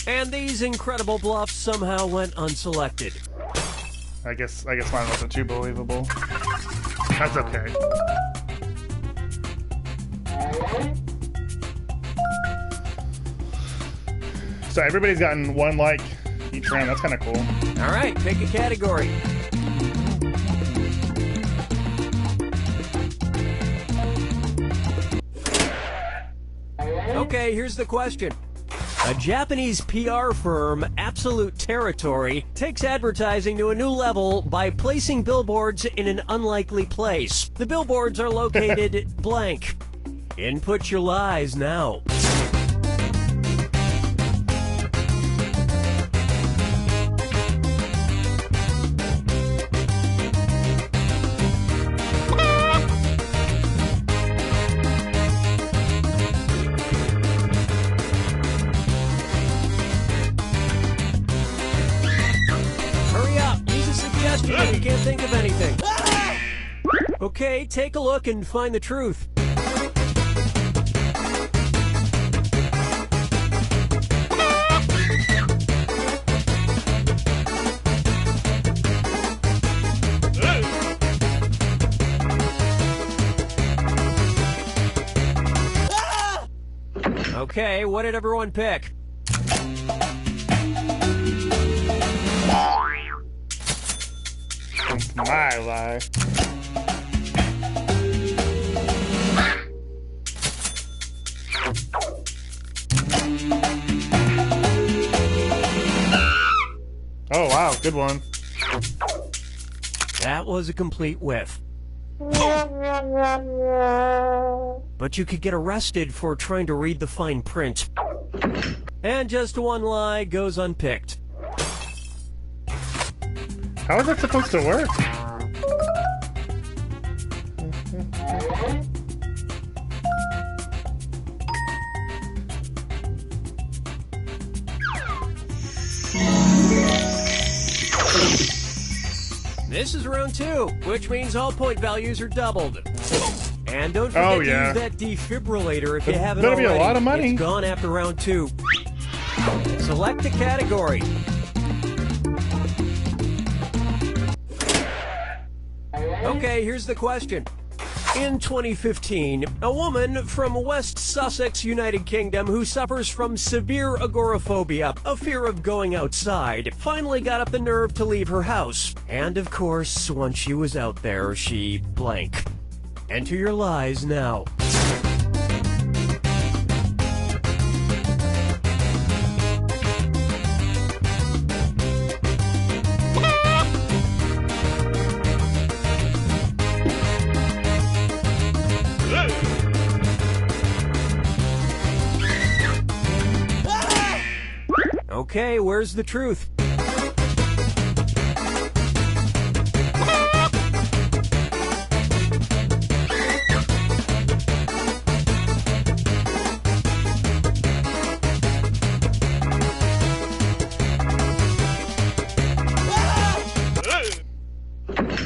And these incredible bluffs somehow went unselected. I guess mine wasn't too believable. That's okay. So everybody's gotten 1 like each round. That's kind of cool. All right, pick a category. Okay, here's the question. A Japanese PR firm, Absolute Territory, takes advertising to a new level by placing billboards in an unlikely place. The billboards are located blank. Input your lies now. You can't think of anything. Okay, take a look and find the truth. Okay, what did everyone pick? My lie. Oh wow, good one. That was a complete whiff. But you could get arrested for trying to read the fine print. And just 1 lie goes unpicked. How is that supposed to work? This is round 2, which means all point values are doubled. And don't forget to use that defibrillator if you haven't already. That'll be a lot of money. It's gone after round 2. Select a category. Okay, here's the question. In 2015, a woman from West Sussex, United Kingdom, who suffers from severe agoraphobia, a fear of going outside, finally got up the nerve to leave her house. And of course, once she was out there, she blank. Enter your lies now. Okay, where's the truth?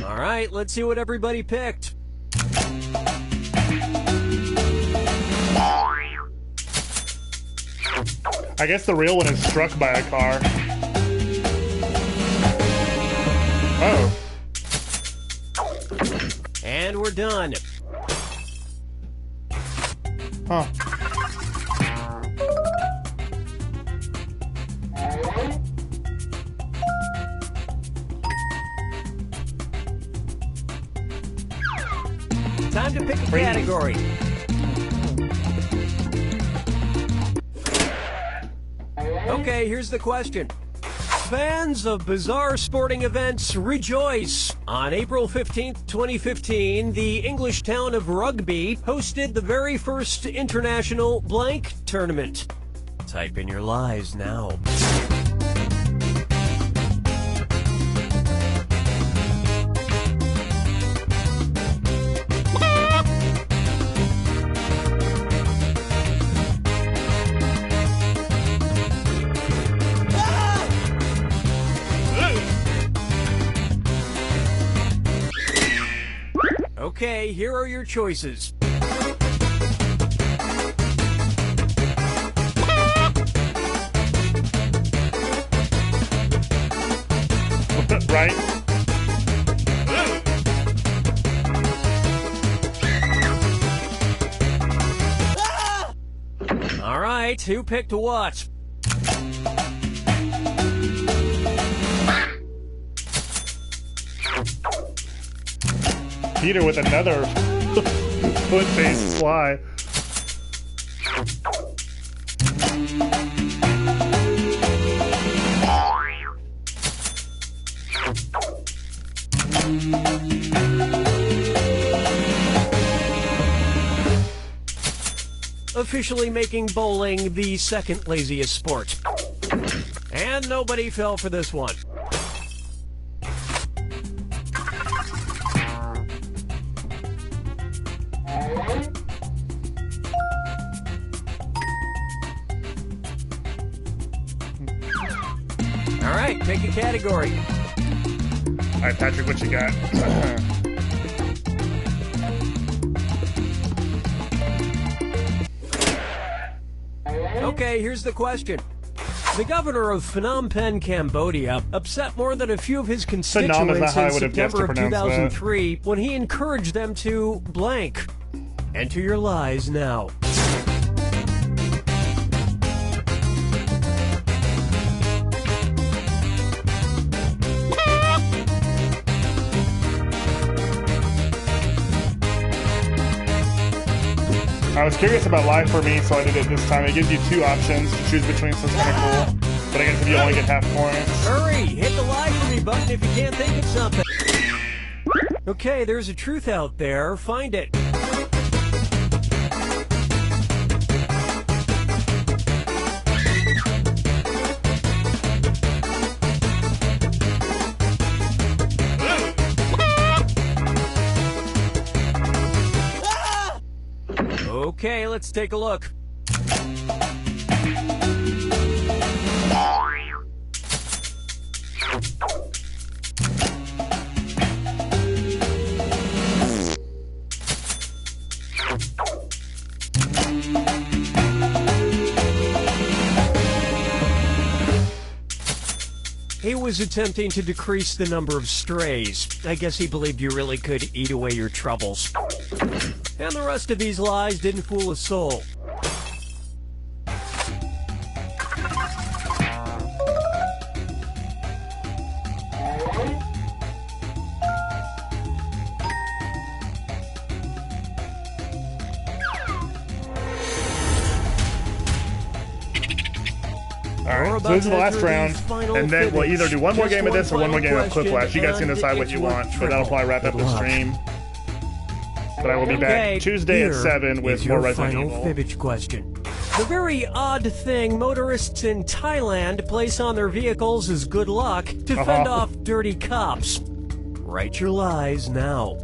All right, let's see what everybody picked. I guess the real one is struck by a car. Oh. And we're done. Huh. Time to pick a category. Okay, here's the question. Fans of bizarre sporting events rejoice. On April 15th, 2015, the English town of Rugby hosted the very first international blank tournament. Type in your lies now. Okay, here are your choices. Right? All right, who picked what? Peter with another foot-based fly. Officially making bowling the second laziest sport. And nobody fell for this one. All right, pick a category. All right, Patrick, what you got? Okay, here's the question. The governor of Phnom Penh, Cambodia, upset more than a few of his constituents in September of 2003 when he encouraged them to blank. Enter your lies now. I was curious about live for me, so I did it this time. It gives you two options to choose between, so it's kind of cool. But I guess if you only get half points. Hurry! Hit the live for me button if you can't think of something. Okay, there's a truth out there. Find it. Okay, let's take a look. He was attempting to decrease the number of strays. I guess he believed you really could eat away your troubles. And the rest of these lies didn't fool a soul. Alright, so this is the last round, and then we'll either do one more game of this or one more game of Clip Flash. You guys can decide what you want, but that'll probably wrap up the stream. But I will be back Tuesday at 7 with more Resident Evil. Final fibbage question. The very odd thing motorists in Thailand place on their vehicles as good luck to fend off dirty cops. Write your lies now.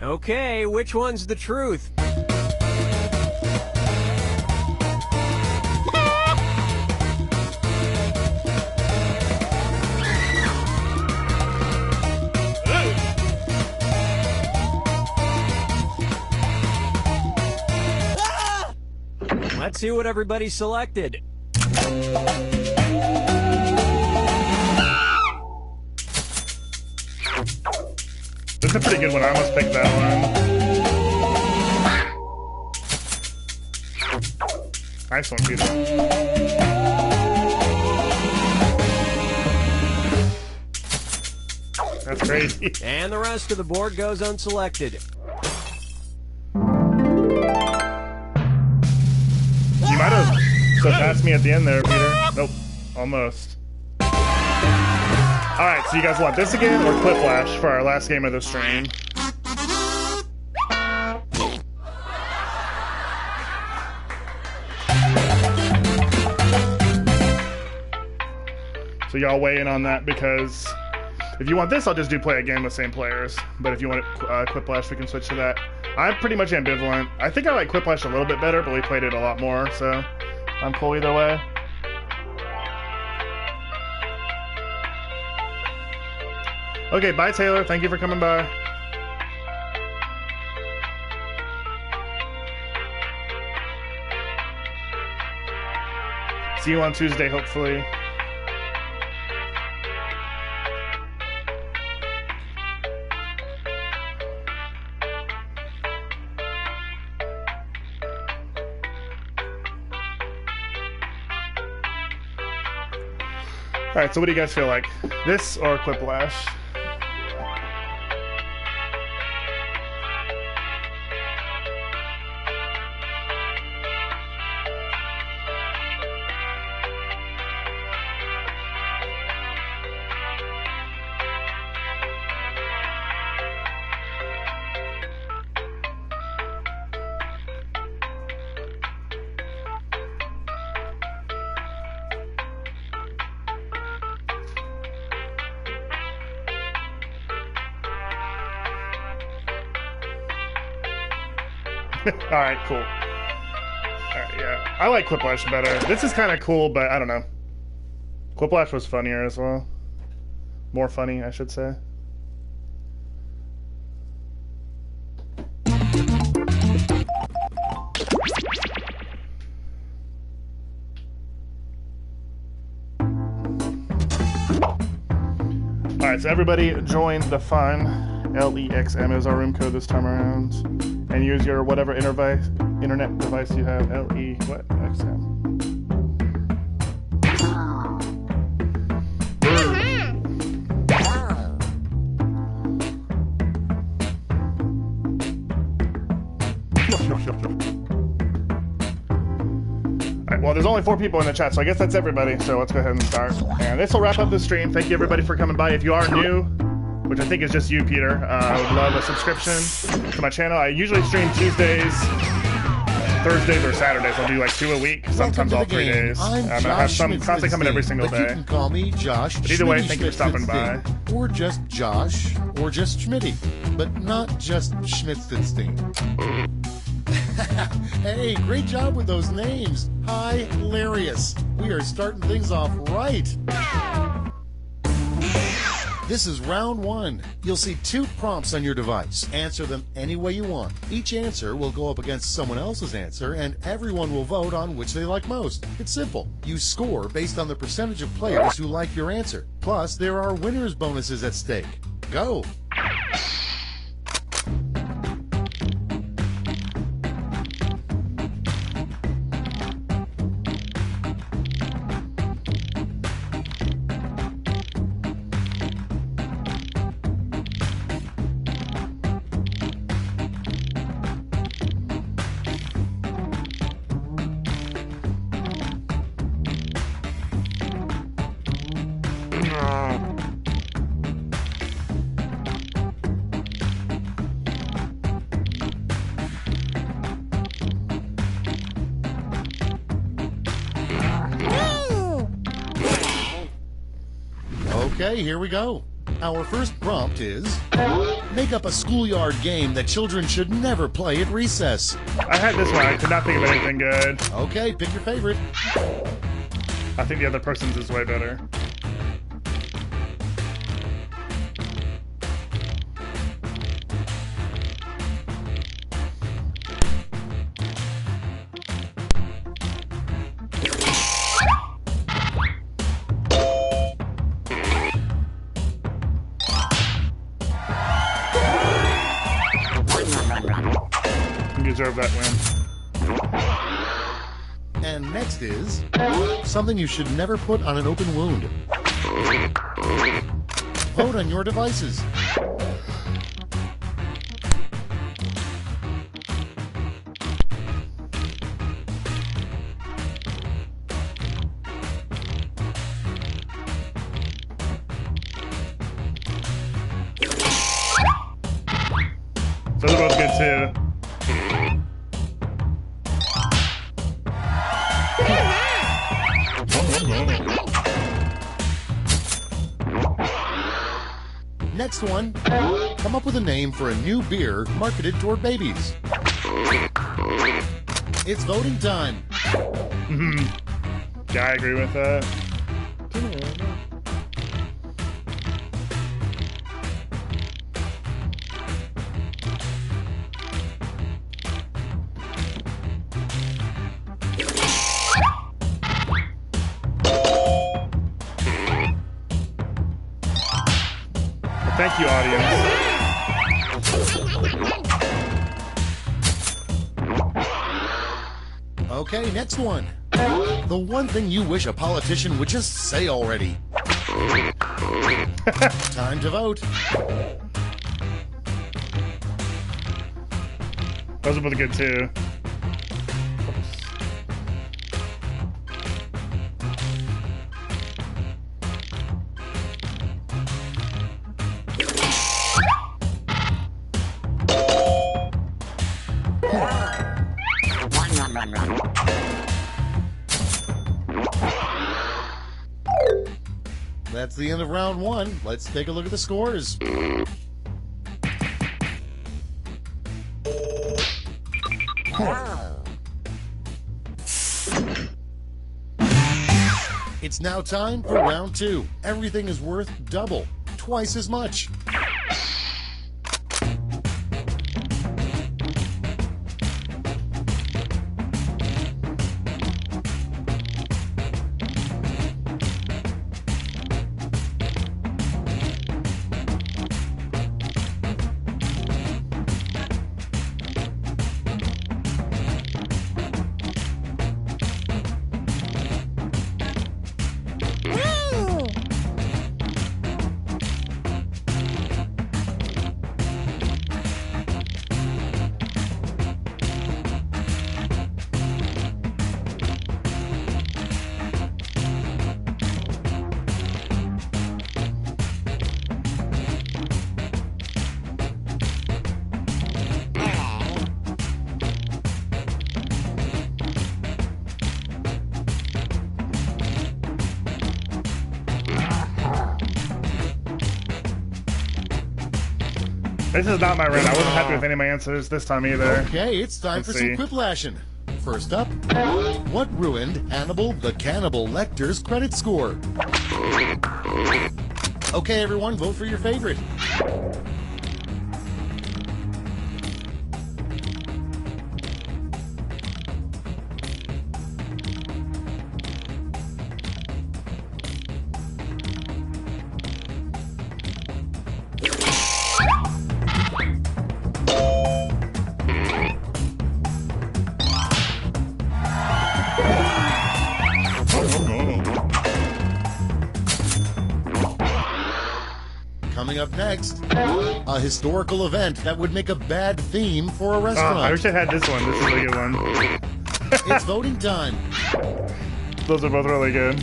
Okay, which one's the truth? Let's see what everybody selected. This is a pretty good one. I almost picked that one. Nice one, Peter. That's crazy. And the rest of the board goes unselected. You might have surpassed me at the end there, Peter. Nope. Almost. Alright, so you guys want this again or Clip Flash for our last game of the stream? So y'all weigh in on that, because if you want this, I'll just do play a game with same players. But if you want Quiplash, we can switch to that. I'm pretty much ambivalent. I think I like Quiplash a little bit better, but we played it a lot more, so I'm cool either way. Okay, bye Taylor. Thank you for coming by. See you on Tuesday, hopefully. Alright, so what do you guys feel like? This or Quiplash? Alright, cool. Alright, yeah. I like Quiplash better. This is kind of cool, but I don't know. Quiplash was funnier as well. More funny, I should say. Alright, so everybody join the fun. LEXM is our room code this time around. And use your whatever internet device you have. LEXM. Well, there's only 4 people in the chat, so I guess that's everybody. So let's go ahead and start. And this will wrap up the stream. Thank you everybody for coming by. If you are new, which I think is just you, Peter, I would love a subscription to my channel. I usually stream Tuesdays, Thursdays, or Saturdays. I'll do like 2 a week, sometimes all 3 days. I have some content coming every single day. You can call me Josh. But either way, thank you for stopping by. Or just Josh, or just Schmitty, but not just Schmitzenstein. Hey, great job with those names. Hilarious. We are starting things off right. This is round 1. You'll see 2 prompts on your device. Answer them any way you want. Each answer will go up against someone else's answer, and everyone will vote on which they like most. It's simple. You score based on the percentage of players who like your answer. Plus, there are winners' bonuses at stake. Go! Okay, here we go. Our first prompt is, make up a schoolyard game that children should never play at recess. I had this one. I could not think of anything good. Okay, pick your favorite. I think the other person's is way better. Deserve that win. And next is something you should never put on an open wound. Vote on your devices. Those are both good too. Next one. Come up with a name for a new beer marketed toward babies. It's voting time. Yeah, I agree with that. Thank you, audience. Okay, next one. The one thing you wish a politician would just say already. Time to vote. Those are both good too. That's the end of round one. Let's take a look at the scores. It's now time for round two. Everything is worth double, twice as much. This is not my round. I wasn't happy with any of my answers this time either. Okay, it's time for some quiplashing. First up, what ruined Hannibal the Cannibal Lecter's credit score? Okay, everyone, vote for your favorite. Coming up next, a historical event that would make a bad theme for a restaurant. I wish I had this one. This is a good one. It's voting time. Those are both really good.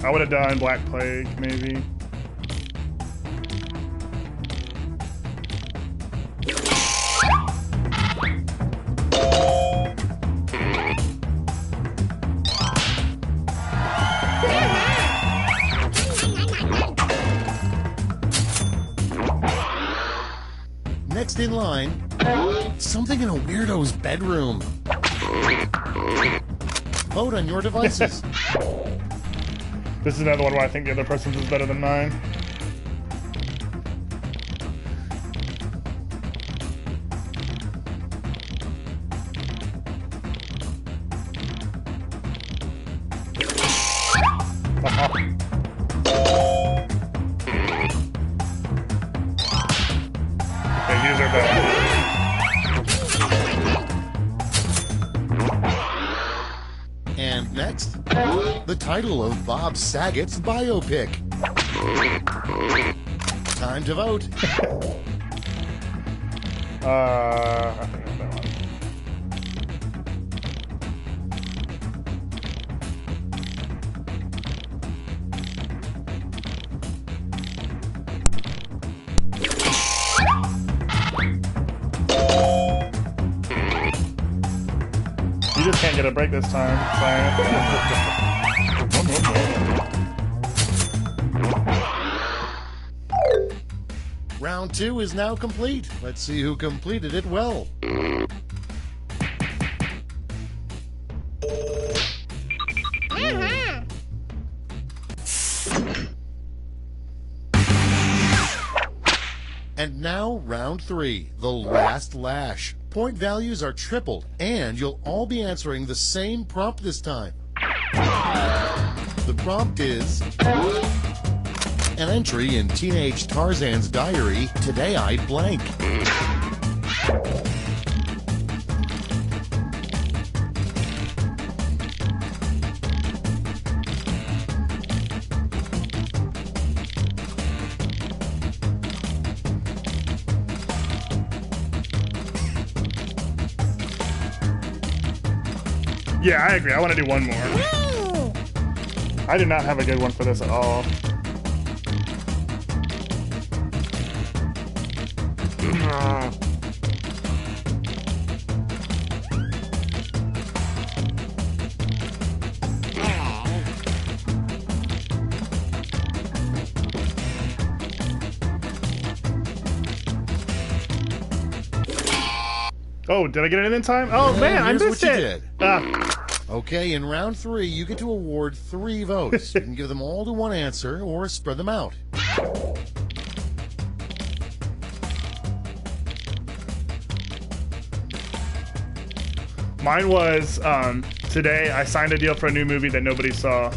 I would have done Black Plague, maybe. Next in line, something in a weirdo's bedroom. Vote on your devices. This is another one where I think the other person's is better than mine. And next, the title of Bob Saget's biopic. Time to vote. I think it's that one. You just can't get a break this time, Cyan. Round 2 is now complete. Let's see who completed it well. And now, round 3, the last lash. Point values are tripled, and you'll all be answering the same prompt this time. The prompt is an entry in Teenage Tarzan's diary, "Today I blank." Yeah, I agree. I want to do one more. I do not have a good one for this at all. Oh, did I get it in time? Oh, man, I here's missed what you it. did. Okay, in round 3, you get to award 3 votes. You can give them all to one answer or spread them out. Mine was, today I signed a deal for a new movie that nobody saw.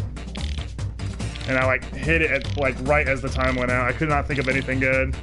And I, hit it at, right as the time went out. I could not think of anything good.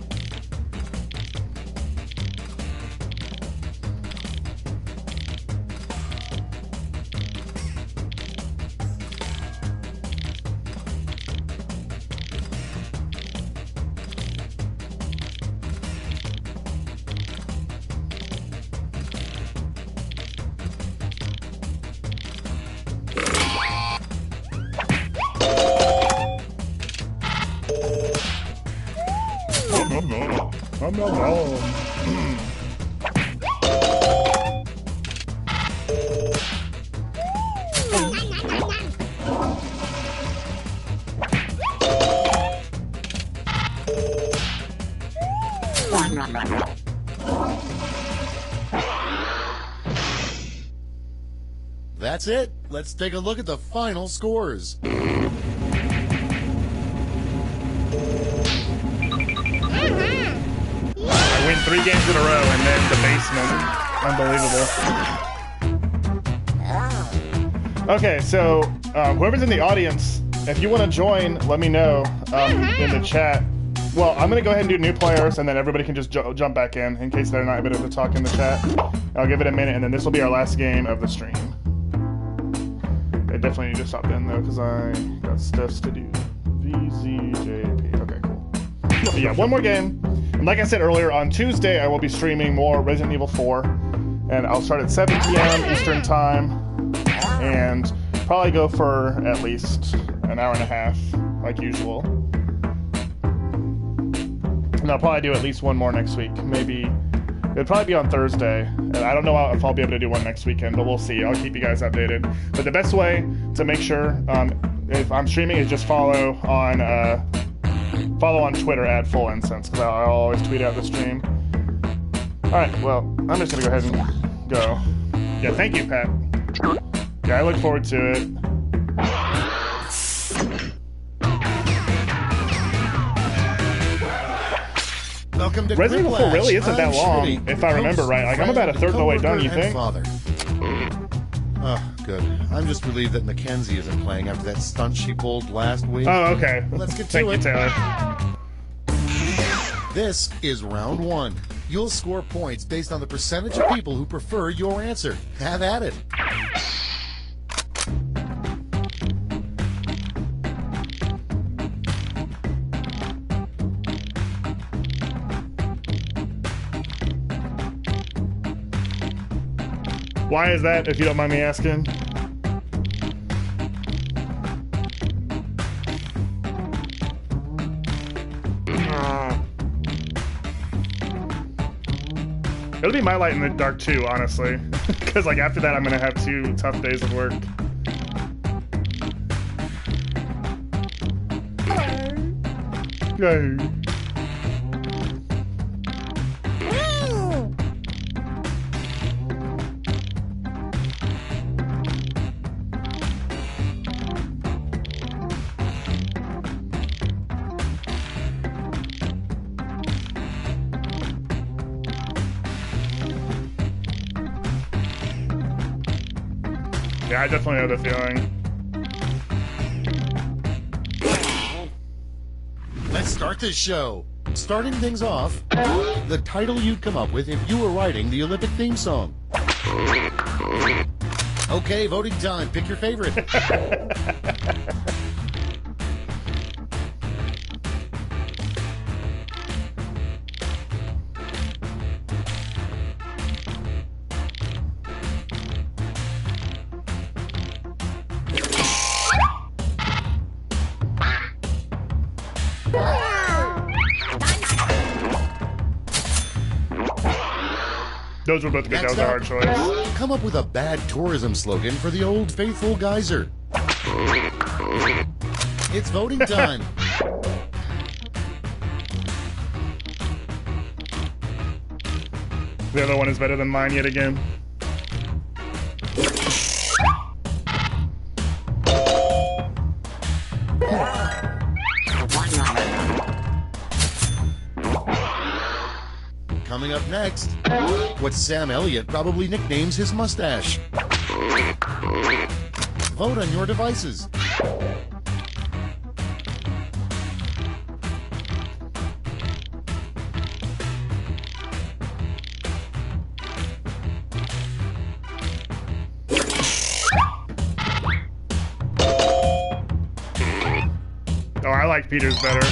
That's it. Let's take a look at the final scores. I win 3 games in a row and then the basement. Unbelievable. Okay, so whoever's in the audience, if you want to join, let me know in the chat. Well, I'm going to go ahead and do new players, and then everybody can just jump back in case they're not able to talk in the chat. I'll give it a minute, and then this will be our last game of the stream. I definitely need to stop in, though, because I got stuff to do. VZJP. Okay, cool. So, yeah, one more game. And like I said earlier, on Tuesday, I will be streaming more Resident Evil 4. And I'll start at 7 p.m. Eastern Time. And probably go for at least an hour and a half, like usual. And I'll probably do at least one more next week. Maybe it'll probably be on Thursday. And I don't know if I'll be able to do one next weekend, but we'll see. I'll keep you guys updated. But the best way to make sure if I'm streaming is just follow on Twitter at Full Incense, because I'll always tweet out the stream. All right. Well, I'm just gonna go ahead and go. Yeah. Thank you, Pat. Yeah, I look forward to it. Welcome to Resident Evil 4 really isn't that long, Schmitty, if I remember right. Like, I'm about a third of the way done, you think? Father. Oh, good. I'm just relieved that Mackenzie isn't playing after that stunt she pulled last week. Oh, okay. Let's get to Thank it. you, Taylor. This is round 1. You'll score points based on the percentage of people who prefer your answer. Have at it. Why is that, if you don't mind me asking? It'll be my light in the dark too, honestly. Because like after that, I'm gonna have 2 tough days of work. Yay. Yeah, I definitely know the feeling. Let's start this show. Starting things off, the title you'd come up with if you were writing the Olympic theme song. Okay, voting time. Pick your favorite. Those were both good. That was a hard choice. Come up with a bad tourism slogan for the Old Faithful geyser. It's voting time. The other one is better than mine yet again. Coming up next, what Sam Elliott probably nicknames his mustache. Vote on your devices. Oh, I like Peter's better.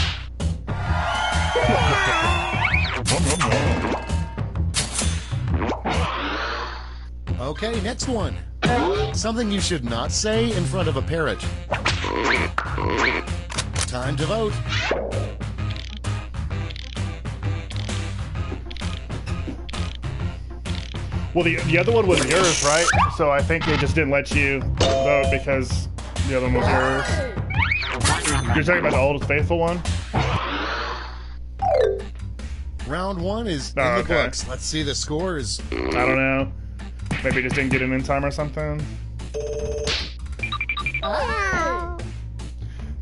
Okay, next one. Something you should not say in front of a parrot. Time to vote. Well, the other one was yours, right? So I think they just didn't let you vote because the other one was yours. You're talking about the Old Faithful one? Round one is in the okay. books. Let's see the scores. I don't know. Maybe just didn't get it in time or something.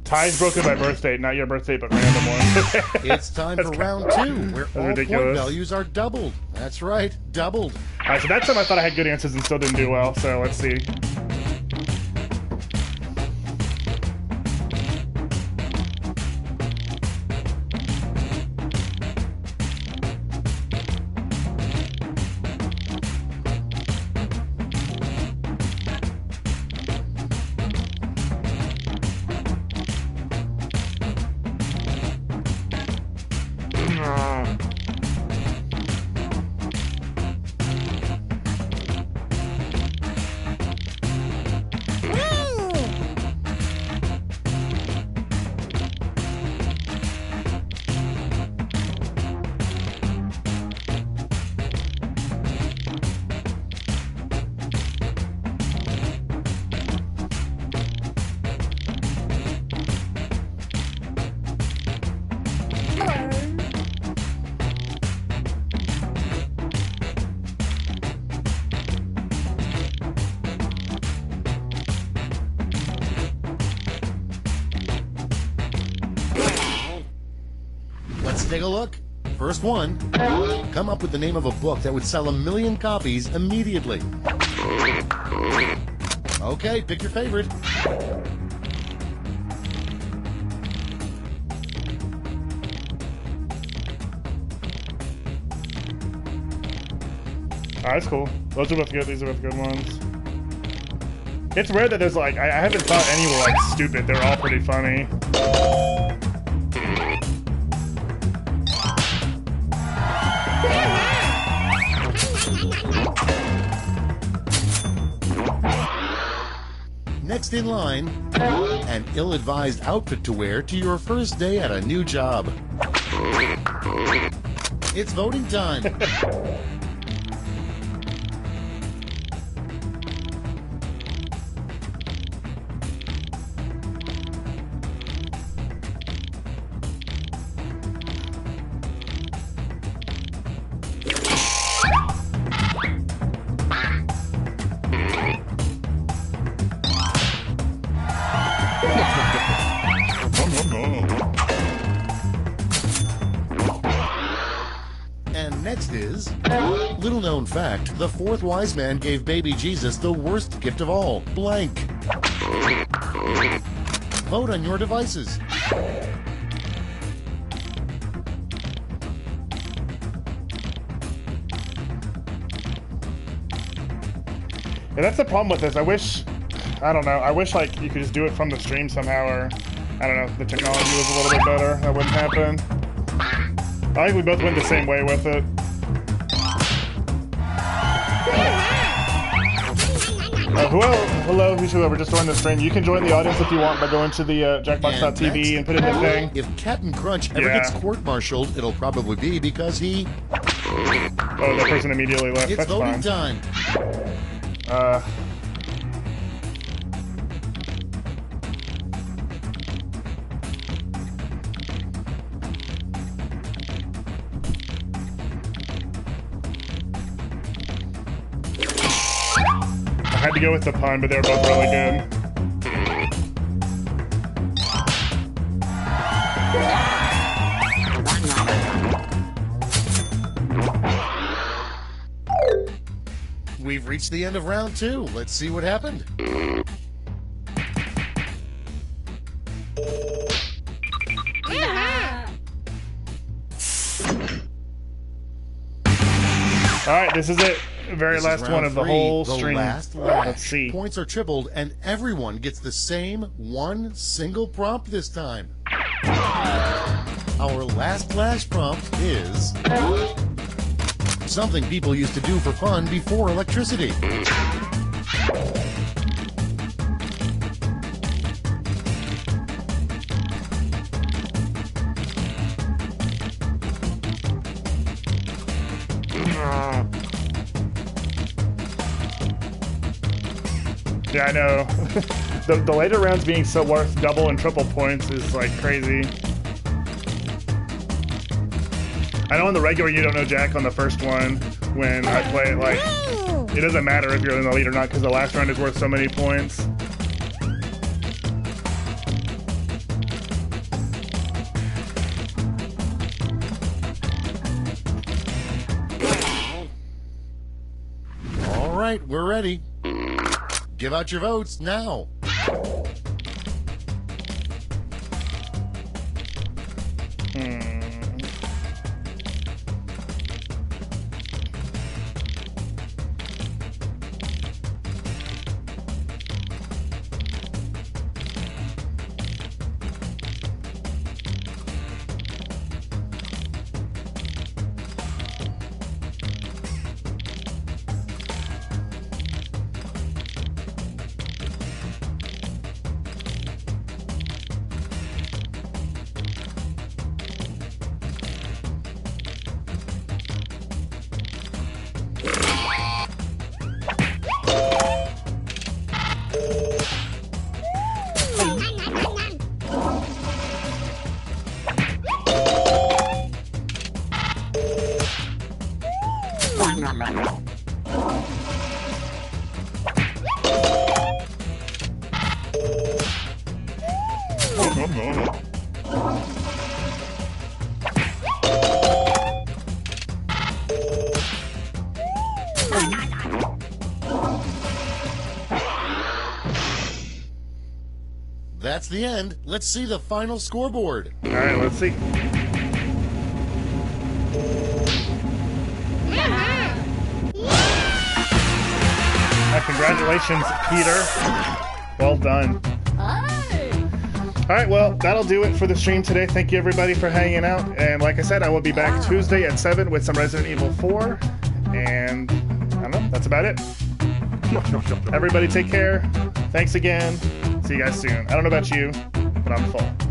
Ties broken by birth date, not your birth date, but random one. It's time for round two, where all ridiculous. point values are doubled. That's right, doubled. All right, so that time I thought I had good answers and still didn't do well, so let's see. Let's take a look. First one, come up with the name of a book that would sell 1 million copies immediately. Okay, pick your favorite. That's cool. Those are both good. These are both good ones. It's rare that there's like, I haven't thought any were like stupid. They're all pretty funny. Next in line, an ill-advised outfit to wear to your first day at a new job. It's voting time. And Next is... Little known fact, the fourth wise man gave baby Jesus the worst gift of all, blank. Vote on your devices. Yeah, that's the problem with this. I wish like you could just do it from the stream somehow, or I don't know, the technology was a little bit better. That wouldn't happen. I think we both went the same way with it. Hello, who's whoever just joined the stream. You can join the audience if you want by going to the Jackbox.tv and put in the thing. If Captain Crunch ever gets court-martialed, it'll probably be because he... Oh, that person immediately left. It's That's voting fine. time. I had to go with the pun, but they were both really good. We've reached the end of round 2. Let's see what happened. Alright, this is it. Very This last is one round of the 3, whole the stream. last lash. Let's see. Points are tripled, and everyone gets the same one single prompt this time. Our last lash prompt is something people used to do for fun before electricity. Yeah, I know. the later rounds being so worth double and triple points is like crazy. I know on the regular you don't know Jack on the first one. When I play it, like, it doesn't matter if you're in the lead or not because the last round is worth so many points. All right, we're ready. Give out your votes now. That's the end. Let's see the final scoreboard. All right, let's see. Congratulations, Peter. Well done. Hi. All right, well, that'll do it for the stream today. Thank you, everybody, for hanging out. And like I said, I will be back Tuesday at 7 with some Resident Evil 4. And I don't know, that's about it. Everybody take care. Thanks again. See you guys soon. I don't know about you, but I'm full.